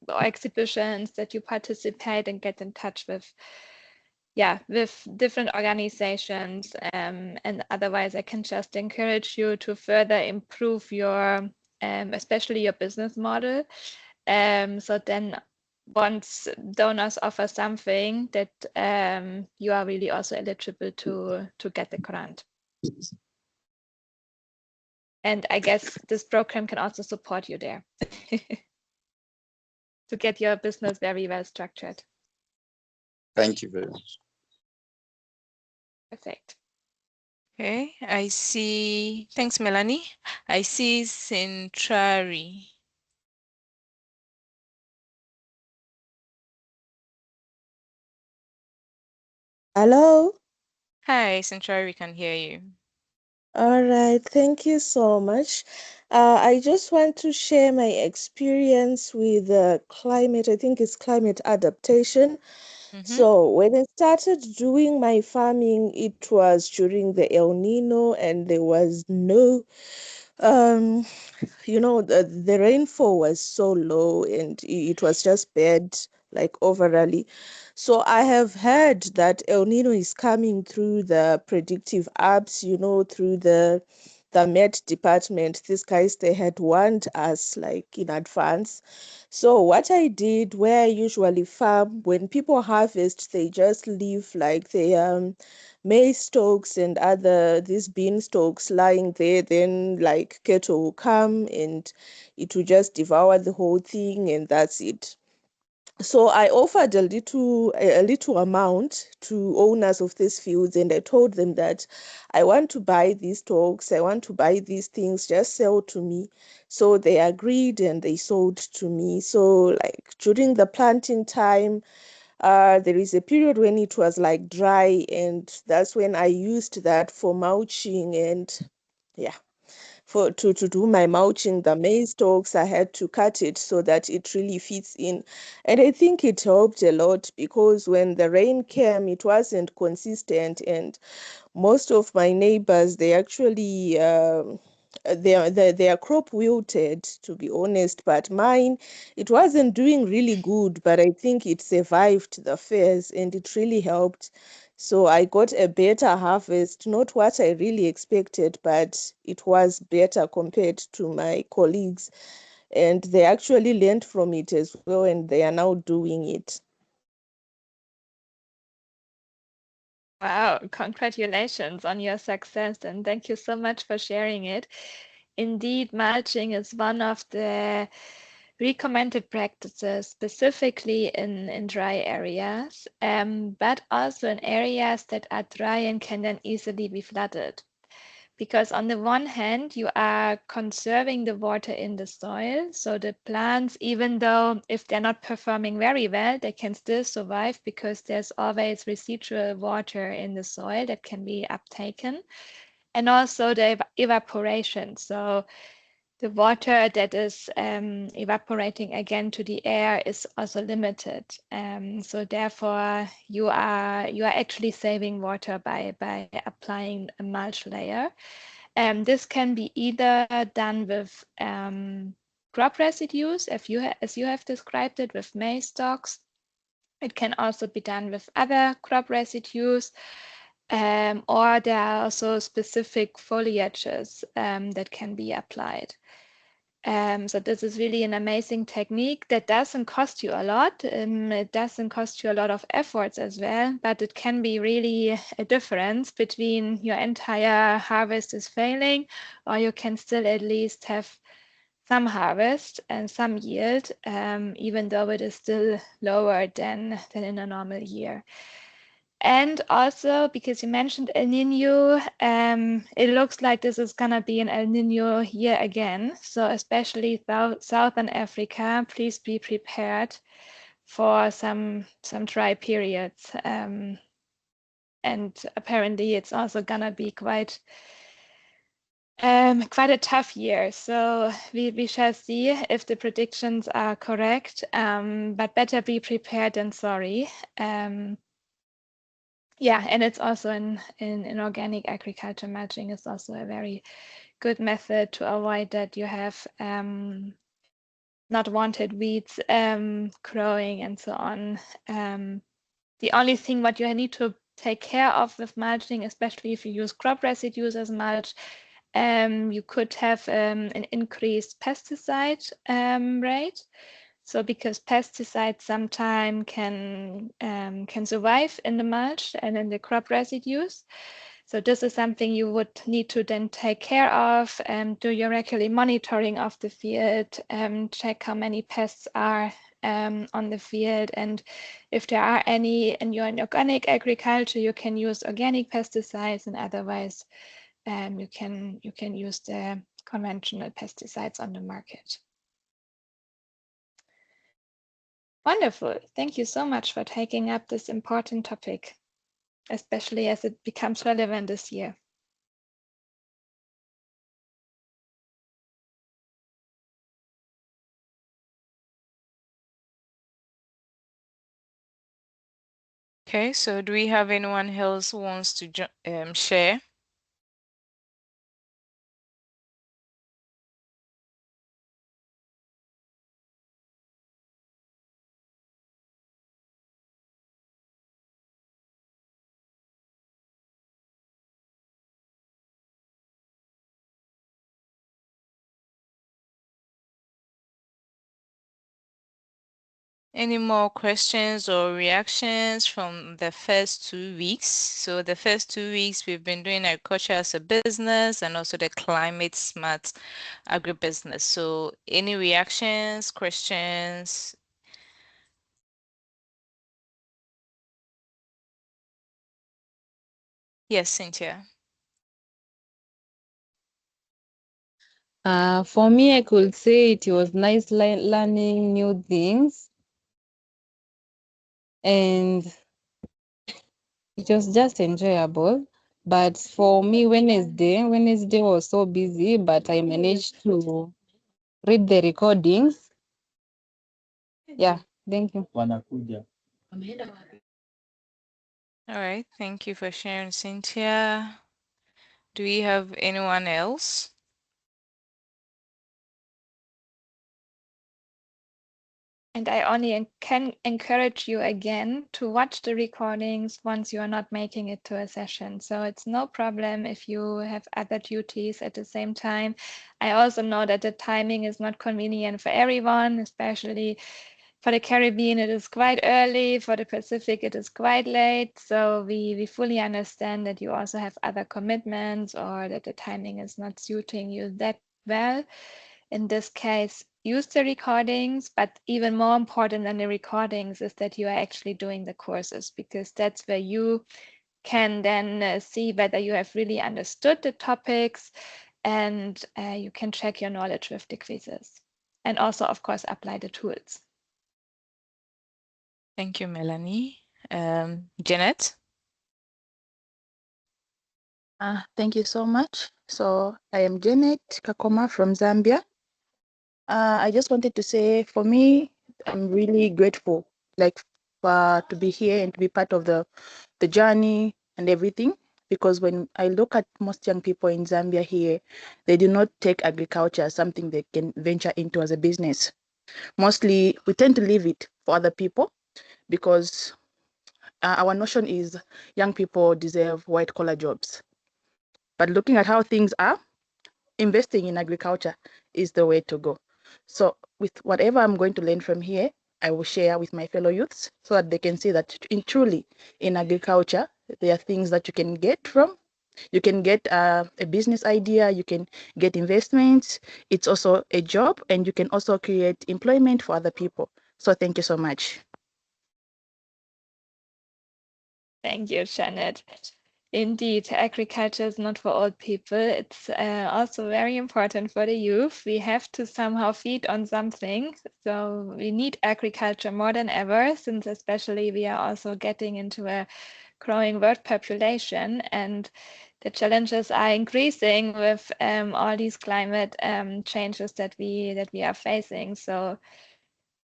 or exhibitions that you participate, and get in touch with different organizations. And otherwise, I can just encourage you to further improve your especially your business model. So then once donors offer something, that you are really also eligible to get the grant. And I guess this program can also support you there to get your business very well structured. Thank you very much. Perfect. Okay, I see. Thanks, Melanie. I see Centrari. Hello. Hi, Centrari, we can hear you. All right. Thank you so much. I just want to share my experience with climate. I think it's climate adaptation. So when I started doing my farming, it was during the El Nino, and there was no, the rainfall was so low, and it was just bad, like overally. So I have heard that El Nino is coming through the predictive apps, through the the med department, these guys, they had warned us like in advance. So what I did, where I usually farm, when people harvest, they just leave like the maize stalks and other these bean stalks lying there. Then like cattle will come and it will just devour the whole thing, and that's it. So I offered a little amount to owners of these fields, and I told them that I want to buy these stalks, I want to buy these things, just sell to me. So they agreed and they sold to me. So like during the planting time, there is a period when it was like dry, and that's when I used that for mulching. And yeah, to do my mulching, the maize stalks, I had to cut it so that it really fits in. And I think it helped a lot, because when the rain came, it wasn't consistent, and most of my neighbors, they actually their crop wilted, to be honest, but mine, it wasn't doing really good, but I think it survived the fairs and it really helped. So I got a better harvest, not what I really expected, but it was better compared to my colleagues, and they actually learned from it as well, and they are now doing it. Wow, congratulations on your success, and thank you so much for sharing it. Indeed, mulching is one of the recommended practices, specifically in dry areas, but also in areas that are dry and can then easily be flooded. Because on the one hand, you are conserving the water in the soil. So the plants, even though if they're not performing very well, they can still survive because there's always residual water in the soil that can be uptaken. And also the evaporation. So the water that is evaporating again to the air is also limited. So therefore, you are actually saving water by applying a mulch layer. This can be either done with crop residues, as you have described it, with maize stalks. It can also be done with other crop residues, or there are also specific foliages that can be applied. So this is really an amazing technique that doesn't cost you a lot. It doesn't cost you a lot of efforts as well, but it can be really a difference between your entire harvest is failing, or you can still at least have some harvest and some yield, even though it is still lower than in a normal year. And also, because you mentioned El Nino, it looks like this is gonna be an El Nino year again. So especially Southern Africa, please be prepared for some dry periods. And apparently it's also gonna be quite a tough year. So we shall see if the predictions are correct, but better be prepared than sorry. Yeah, and it's also in organic agriculture, mulching is also a very good method to avoid that you have not wanted weeds growing and so on. The only thing what you need to take care of with mulching, especially if you use crop residues as mulch, you could have an increased pesticide rate. So because pesticides sometimes can survive in the mulch and in the crop residues. So this is something you would need to then take care of, do your regular monitoring of the field, check how many pests are on the field, and if there are any in your organic agriculture, you can use organic pesticides, and otherwise you can use the conventional pesticides on the market. Wonderful. Thank you so much for taking up this important topic, especially as it becomes relevant this year. Okay, so do we have anyone else who wants to share? Any more questions or reactions from the first 2 weeks? So the first 2 weeks we've been doing agriculture as a business and also the climate smart agribusiness. So any reactions, questions? Yes, Cynthia. For me, I could say it was nice learning new things, and it was just enjoyable. But for me, Wednesday was so busy, but I managed to read the recordings. Yeah, thank you. All right, thank you for sharing, Cynthia. Do we have anyone else? And I only can encourage you again to watch the recordings once you are not making it to a session. So it's no problem if you have other duties at the same time. I also know that the timing is not convenient for everyone, especially for the Caribbean, it is quite early. For the Pacific, it is quite late. So we fully understand that you also have other commitments or that the timing is not suiting you that well. In this case, use the recordings, but even more important than the recordings is that you are actually doing the courses, because that's where you can then see whether you have really understood the topics, and you can check your knowledge with the quizzes, and also, of course, apply the tools. Thank you, Melanie. Janet? Thank you so much. So I am Janet Kakoma from Zambia. I just wanted to say, for me, I'm really grateful, like, to be here and to be part of the journey and everything. Because when I look at most young people in Zambia here, they do not take agriculture as something they can venture into as a business. Mostly, we tend to leave it for other people because our notion is young people deserve white collar jobs. But looking at how things are, investing in agriculture is the way to go. So with whatever I'm going to learn from here, I will share with my fellow youths so that they can see that truly in agriculture, there are things that you can get from. You can get a business idea, you can get investments. It's also a job, and you can also create employment for other people. So thank you so much. Thank you, Janet. Indeed, agriculture is not for old people. It's also very important for the youth. We have to somehow feed on something. So we need agriculture more than ever, since especially we are also getting into a growing world population, and the challenges are increasing with all these climate changes that we are facing. So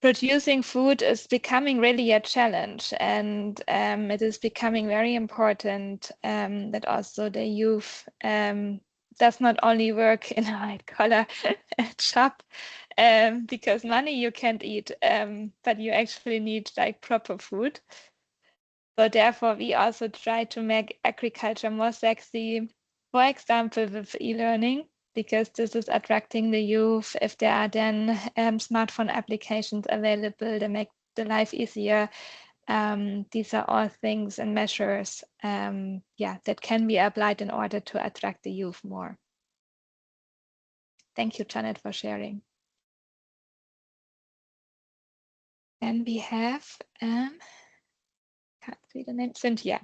producing food is becoming really a challenge, and it is becoming very important that also the youth does not only work in a white collar job, because money you can't eat, but you actually need like proper food. So therefore, we also try to make agriculture more sexy, for example, with e-learning, because this is attracting the youth. If there are then smartphone applications available that make the life easier, these are all things and measures that can be applied in order to attract the youth more. Thank you, Janet, for sharing. Then we have, can't see the name, Cynthia.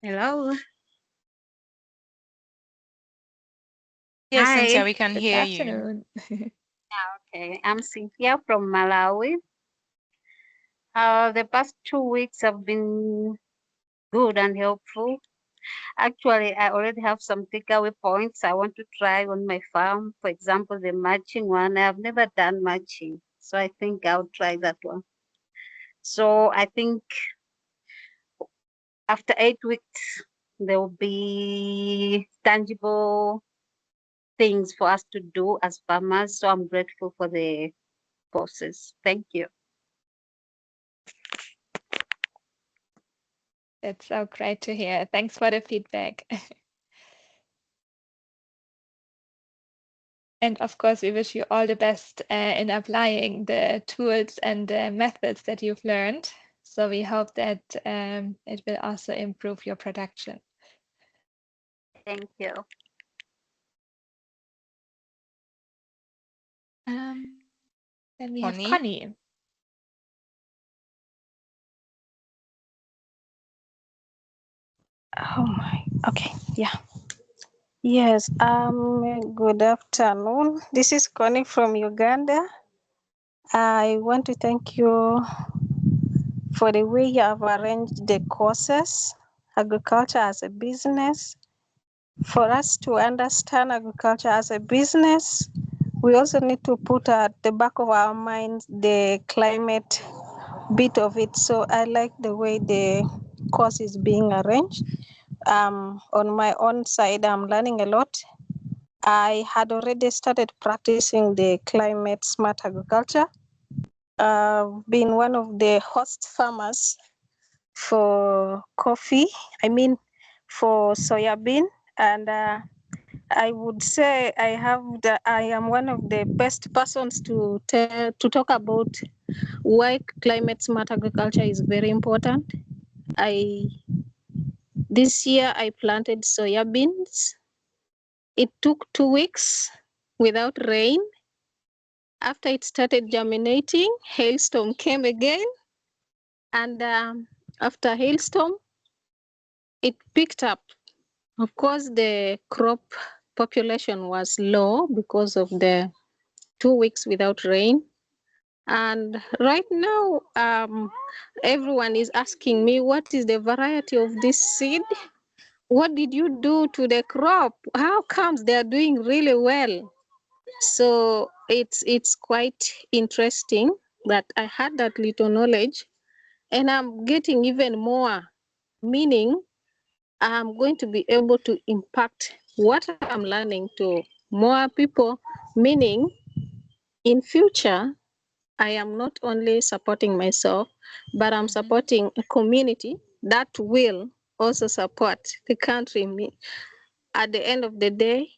Hello. Yes, Hi. Cynthia, we can Good hear you. afternoon. Okay, I'm Cynthia from Malawi. The past 2 weeks have been good and helpful. Actually, I already have some takeaway points I want to try on my farm. For example, the mulching one. I have never done mulching, so I think I'll try that one. So I think after 8 weeks, there will be tangible things for us to do as farmers. So I'm grateful for the process. Thank you. It's so great to hear. Thanks for the feedback. And of course, we wish you all the best in applying the tools and the methods that you've learned. So we hope that it will also improve your production. Thank you. Then we have Connie? Connie. Oh my, okay, yeah. Yes, good afternoon. This is Connie from Uganda. I want to thank you for the way you have arranged the courses, agriculture as a business. For us to understand agriculture as a business, we also need to put at the back of our minds the climate bit of it. So I like the way the course is being arranged. On my own side, I'm learning a lot. I had already started practicing the climate smart agriculture. Been one of the host farmers for coffee, for soya bean, and I would say I am one of the best persons to talk about why climate smart agriculture is very important. This year I planted soya beans. It took 2 weeks without rain. After it started germinating, hailstorm came again, and after hailstorm, it picked up. Of course, the crop population was low because of the 2 weeks without rain. And right now, everyone is asking me, what is the variety of this seed? What did you do to the crop? How comes they are doing really well? So it's quite interesting that I had that little knowledge, and I'm getting even more, meaning I'm going to be able to impact what I'm learning to more people, meaning in future, I am not only supporting myself, but I'm supporting a community that will also support the country. At the end of the day,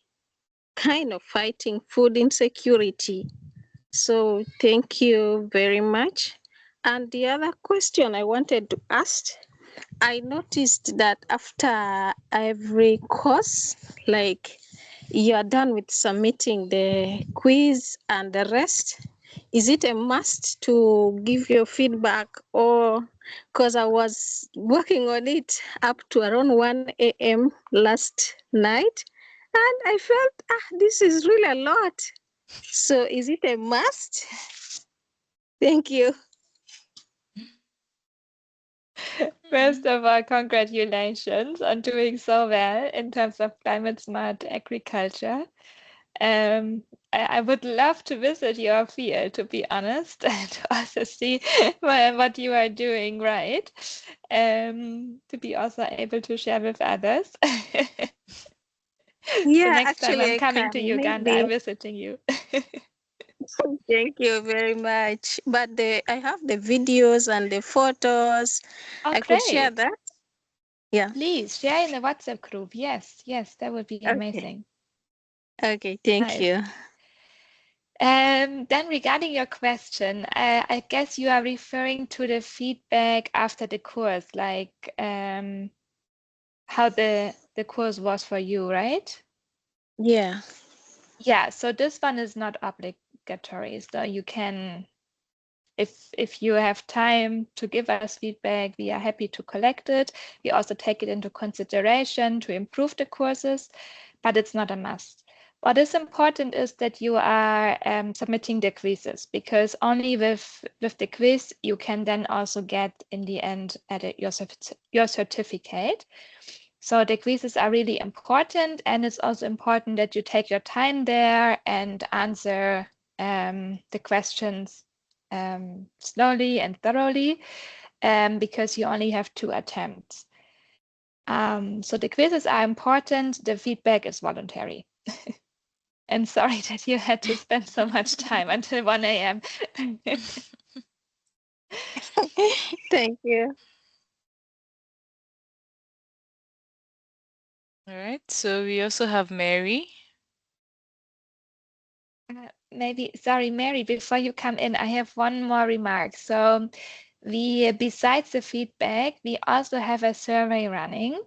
kind of fighting food insecurity. So thank you very much. And the other question I wanted to ask, I noticed that after every course, like you are done with submitting the quiz and the rest, is it a must to give your feedback? Or because I was working on it up to around 1 a.m. last night, and I felt, this is really a lot. So is it a must? Thank you. First of all, congratulations on doing so well in terms of climate smart agriculture. I would love to visit your field, to be honest, and to also see what you are doing right, to be also able to share with others. So Yeah, next time actually, I'm I coming can. to Uganda, Maybe. I'm visiting you. Thank you very much. But I have the videos and the photos. Oh, I could share great. that. Yeah. Please share in the WhatsApp group. Yes, yes, that would be Okay. amazing. Okay. Thank Nice. you. Then regarding your question, I guess you are referring to the feedback after the course, like how the course was for you, right? Yeah. Yeah, so this one is not obligatory. So you can, if you have time to give us feedback, we are happy to collect it. We also take it into consideration to improve the courses, but it's not a must. What is important is that you are submitting the quizzes, because only with the quiz you can then also get in the end your certificate. So the quizzes are really important, and it's also important that you take your time there and answer the questions slowly and thoroughly, because you only have 2 attempts. So the quizzes are important. The feedback is voluntary. And sorry that you had to spend so much time until 1 a.m. Thank you. All right. So we also have Mary. Maybe, sorry, Mary, before you come in, I have one more remark. So besides the feedback, we also have a survey running.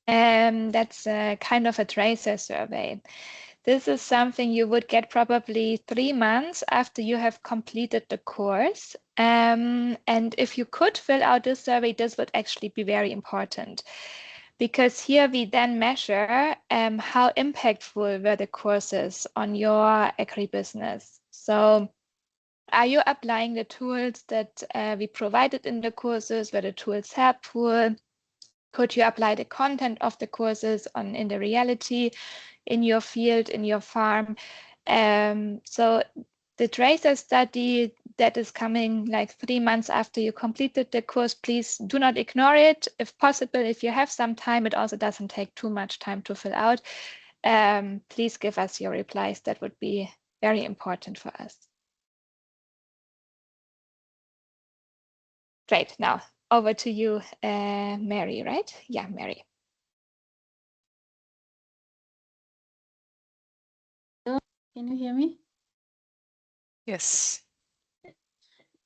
That's a kind of a tracer survey. This is something you would get probably 3 months after you have completed the course. And if you could fill out this survey, this would actually be very important, because here we then measure how impactful were the courses on your agribusiness. So are you applying the tools that we provided in the courses? Were the tools helpful? Could you apply the content of the courses in the reality, in your field, in your farm? So the tracer study that is coming like 3 months after you completed the course, please do not ignore it. If possible, if you have some time, it also doesn't take too much time to fill out. Please give us your replies. That would be very important for us. Great. Now over to you, Mary, right? Yeah, Mary. Can you hear me? Yes.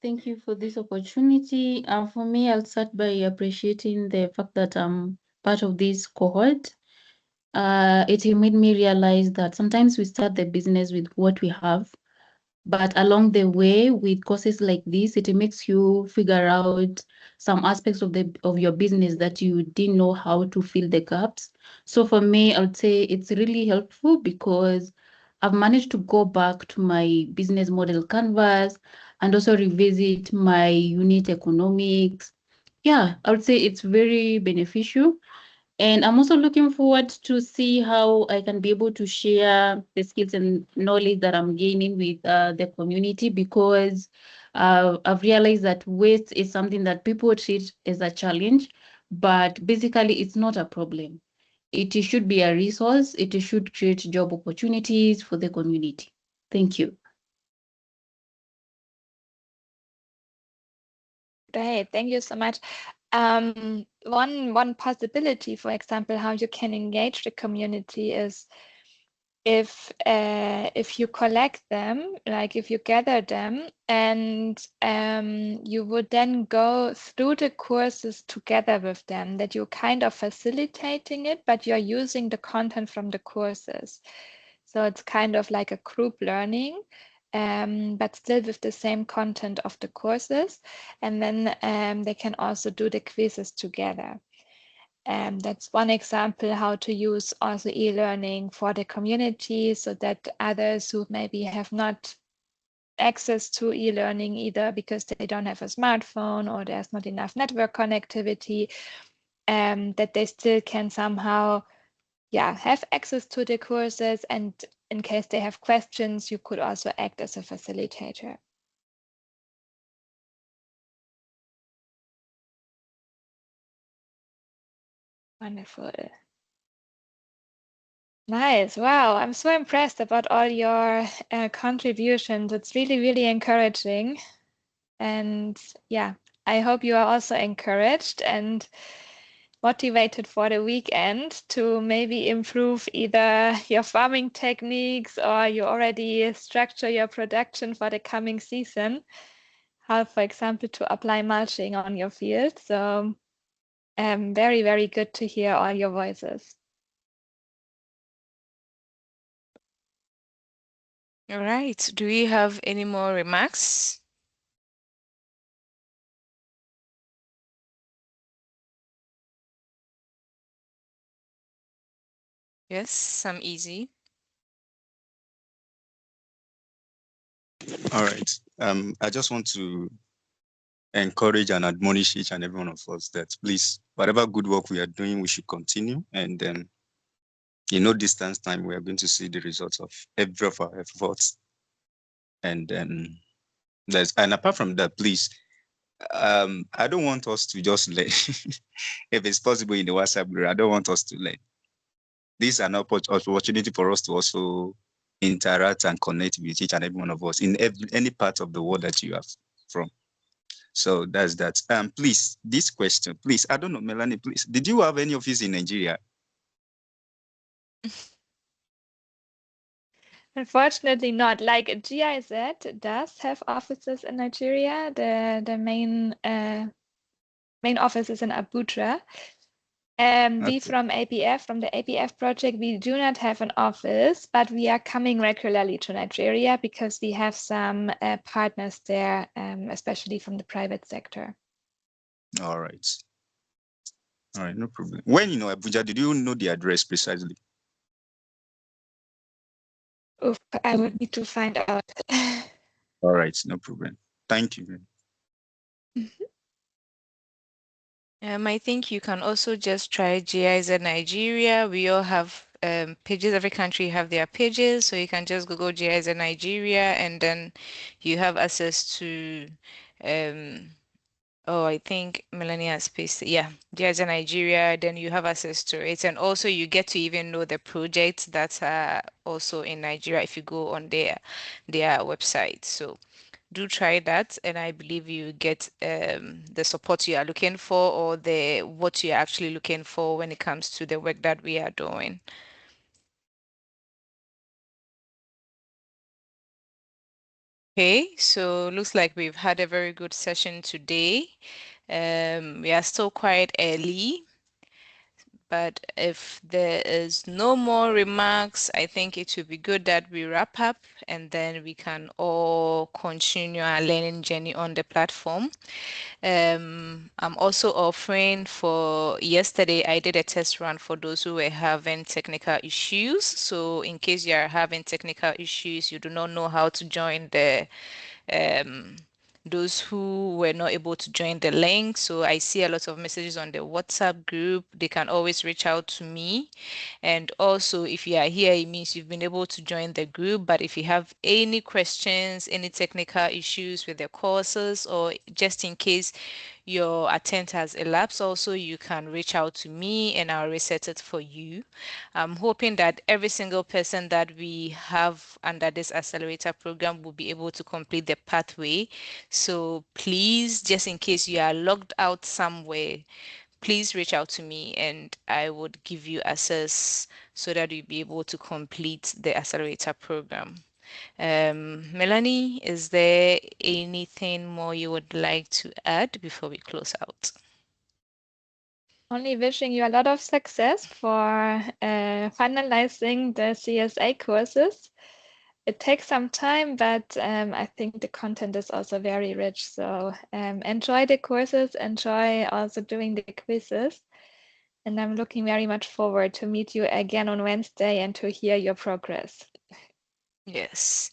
Thank you for this opportunity. For me, I'll start by appreciating the fact that I'm part of this cohort. It made me realize that sometimes we start the business with what we have, but along the way with courses like this, it makes you figure out some aspects of your business that you didn't know how to fill the gaps. So for me, I would say it's really helpful because I've managed to go back to my business model canvas and also revisit my unit economics. Yeah, I would say it's very beneficial. And I'm also looking forward to see how I can be able to share the skills and knowledge that I'm gaining with the community, because I've realized that waste is something that people treat as a challenge, but basically it's not a problem. It should be a resource. It should create job opportunities for the community. Thank you. Great, thank you so much. One possibility, for example, how you can engage the community is if you collect them, like if you gather them, and you would then go through the courses together with them, that you're kind of facilitating it, but you're using the content from the courses. So it's kind of like a group learning, but still with the same content of the courses. And then they can also do the quizzes together. That's one example how to use also e-learning for the community, so that others who maybe have not access to e-learning either because they don't have a smartphone or there's not enough network connectivity, that they still can somehow have access to the courses, and in case they have questions, you could also act as a facilitator. Wonderful. Nice. Wow. I'm so impressed about all your contributions. It's really, really encouraging. And yeah, I hope you are also encouraged and motivated for the weekend to maybe improve either your farming techniques, or you already structure your production for the coming season. How, for example, to apply mulching on your field. So very, very good to hear all your voices. All right. Do we have any more remarks? Yes, some easy. All right. I just want to encourage and admonish each and every one of us that please, whatever good work we are doing, we should continue. And then, in no distance time, we are going to see the results of every of our efforts. And then and apart from that, please, I don't want us to just let, if it's possible in the WhatsApp group, I don't want us to let. This is an opportunity for us to also interact and connect with each and every one of us in any part of the world that you are from. So that's that. Please, this question, please, I don't know, Melanie, please, did you have any office in Nigeria? Unfortunately not. Like GIZ does have offices in Nigeria. The main office is in Abuja. We from APF, from the APF project, we do not have an office, but we are coming regularly to Nigeria because we have some partners there, especially from the private sector. All right. All right, no problem. When you know Abuja, did you know the address precisely? Oof, I would need to find out. All right, no problem. Thank you. I think you can also just try GIZ Nigeria. We all have pages. Every country have their pages, so you can just Google GIZ Nigeria, and then you have access to. Oh, I think Melanie has pasted. Yeah, GIZ Nigeria. Then you have access to it, and also you get to even know the projects that are also in Nigeria if you go on their website. So do try that, and I believe you get the support you are looking for, or the what you're actually looking for when it comes to the work that we are doing. Okay, so looks like we've had a very good session today. We are still quite early, but if there is no more remarks, I think it would be good that we wrap up and then we can all continue our learning journey on the platform. I'm also offering for yesterday, I did a test run for those who were having technical issues. So in case you are having technical issues, you do not know how to join um, those who were not able to join the link. So I see a lot of messages on the WhatsApp group. They can always reach out to me. And also, if you are here, it means you've been able to join the group. But if you have any questions, any technical issues with the courses, or just in case your attempt has elapsed, also you can reach out to me and I'll reset it for you. I'm hoping that every single person that we have under this accelerator program will be able to complete the pathway. So please, just in case you are logged out somewhere, please reach out to me and I would give you access so that you'll be able to complete the accelerator program. Melanie, is there anything more you would like to add before we close out? Only wishing you a lot of success for finalizing the CSA courses. It takes some time, but I think the content is also very rich. So enjoy the courses, enjoy also doing the quizzes. And I'm looking very much forward to meet you again on Wednesday and to hear your progress. Yes.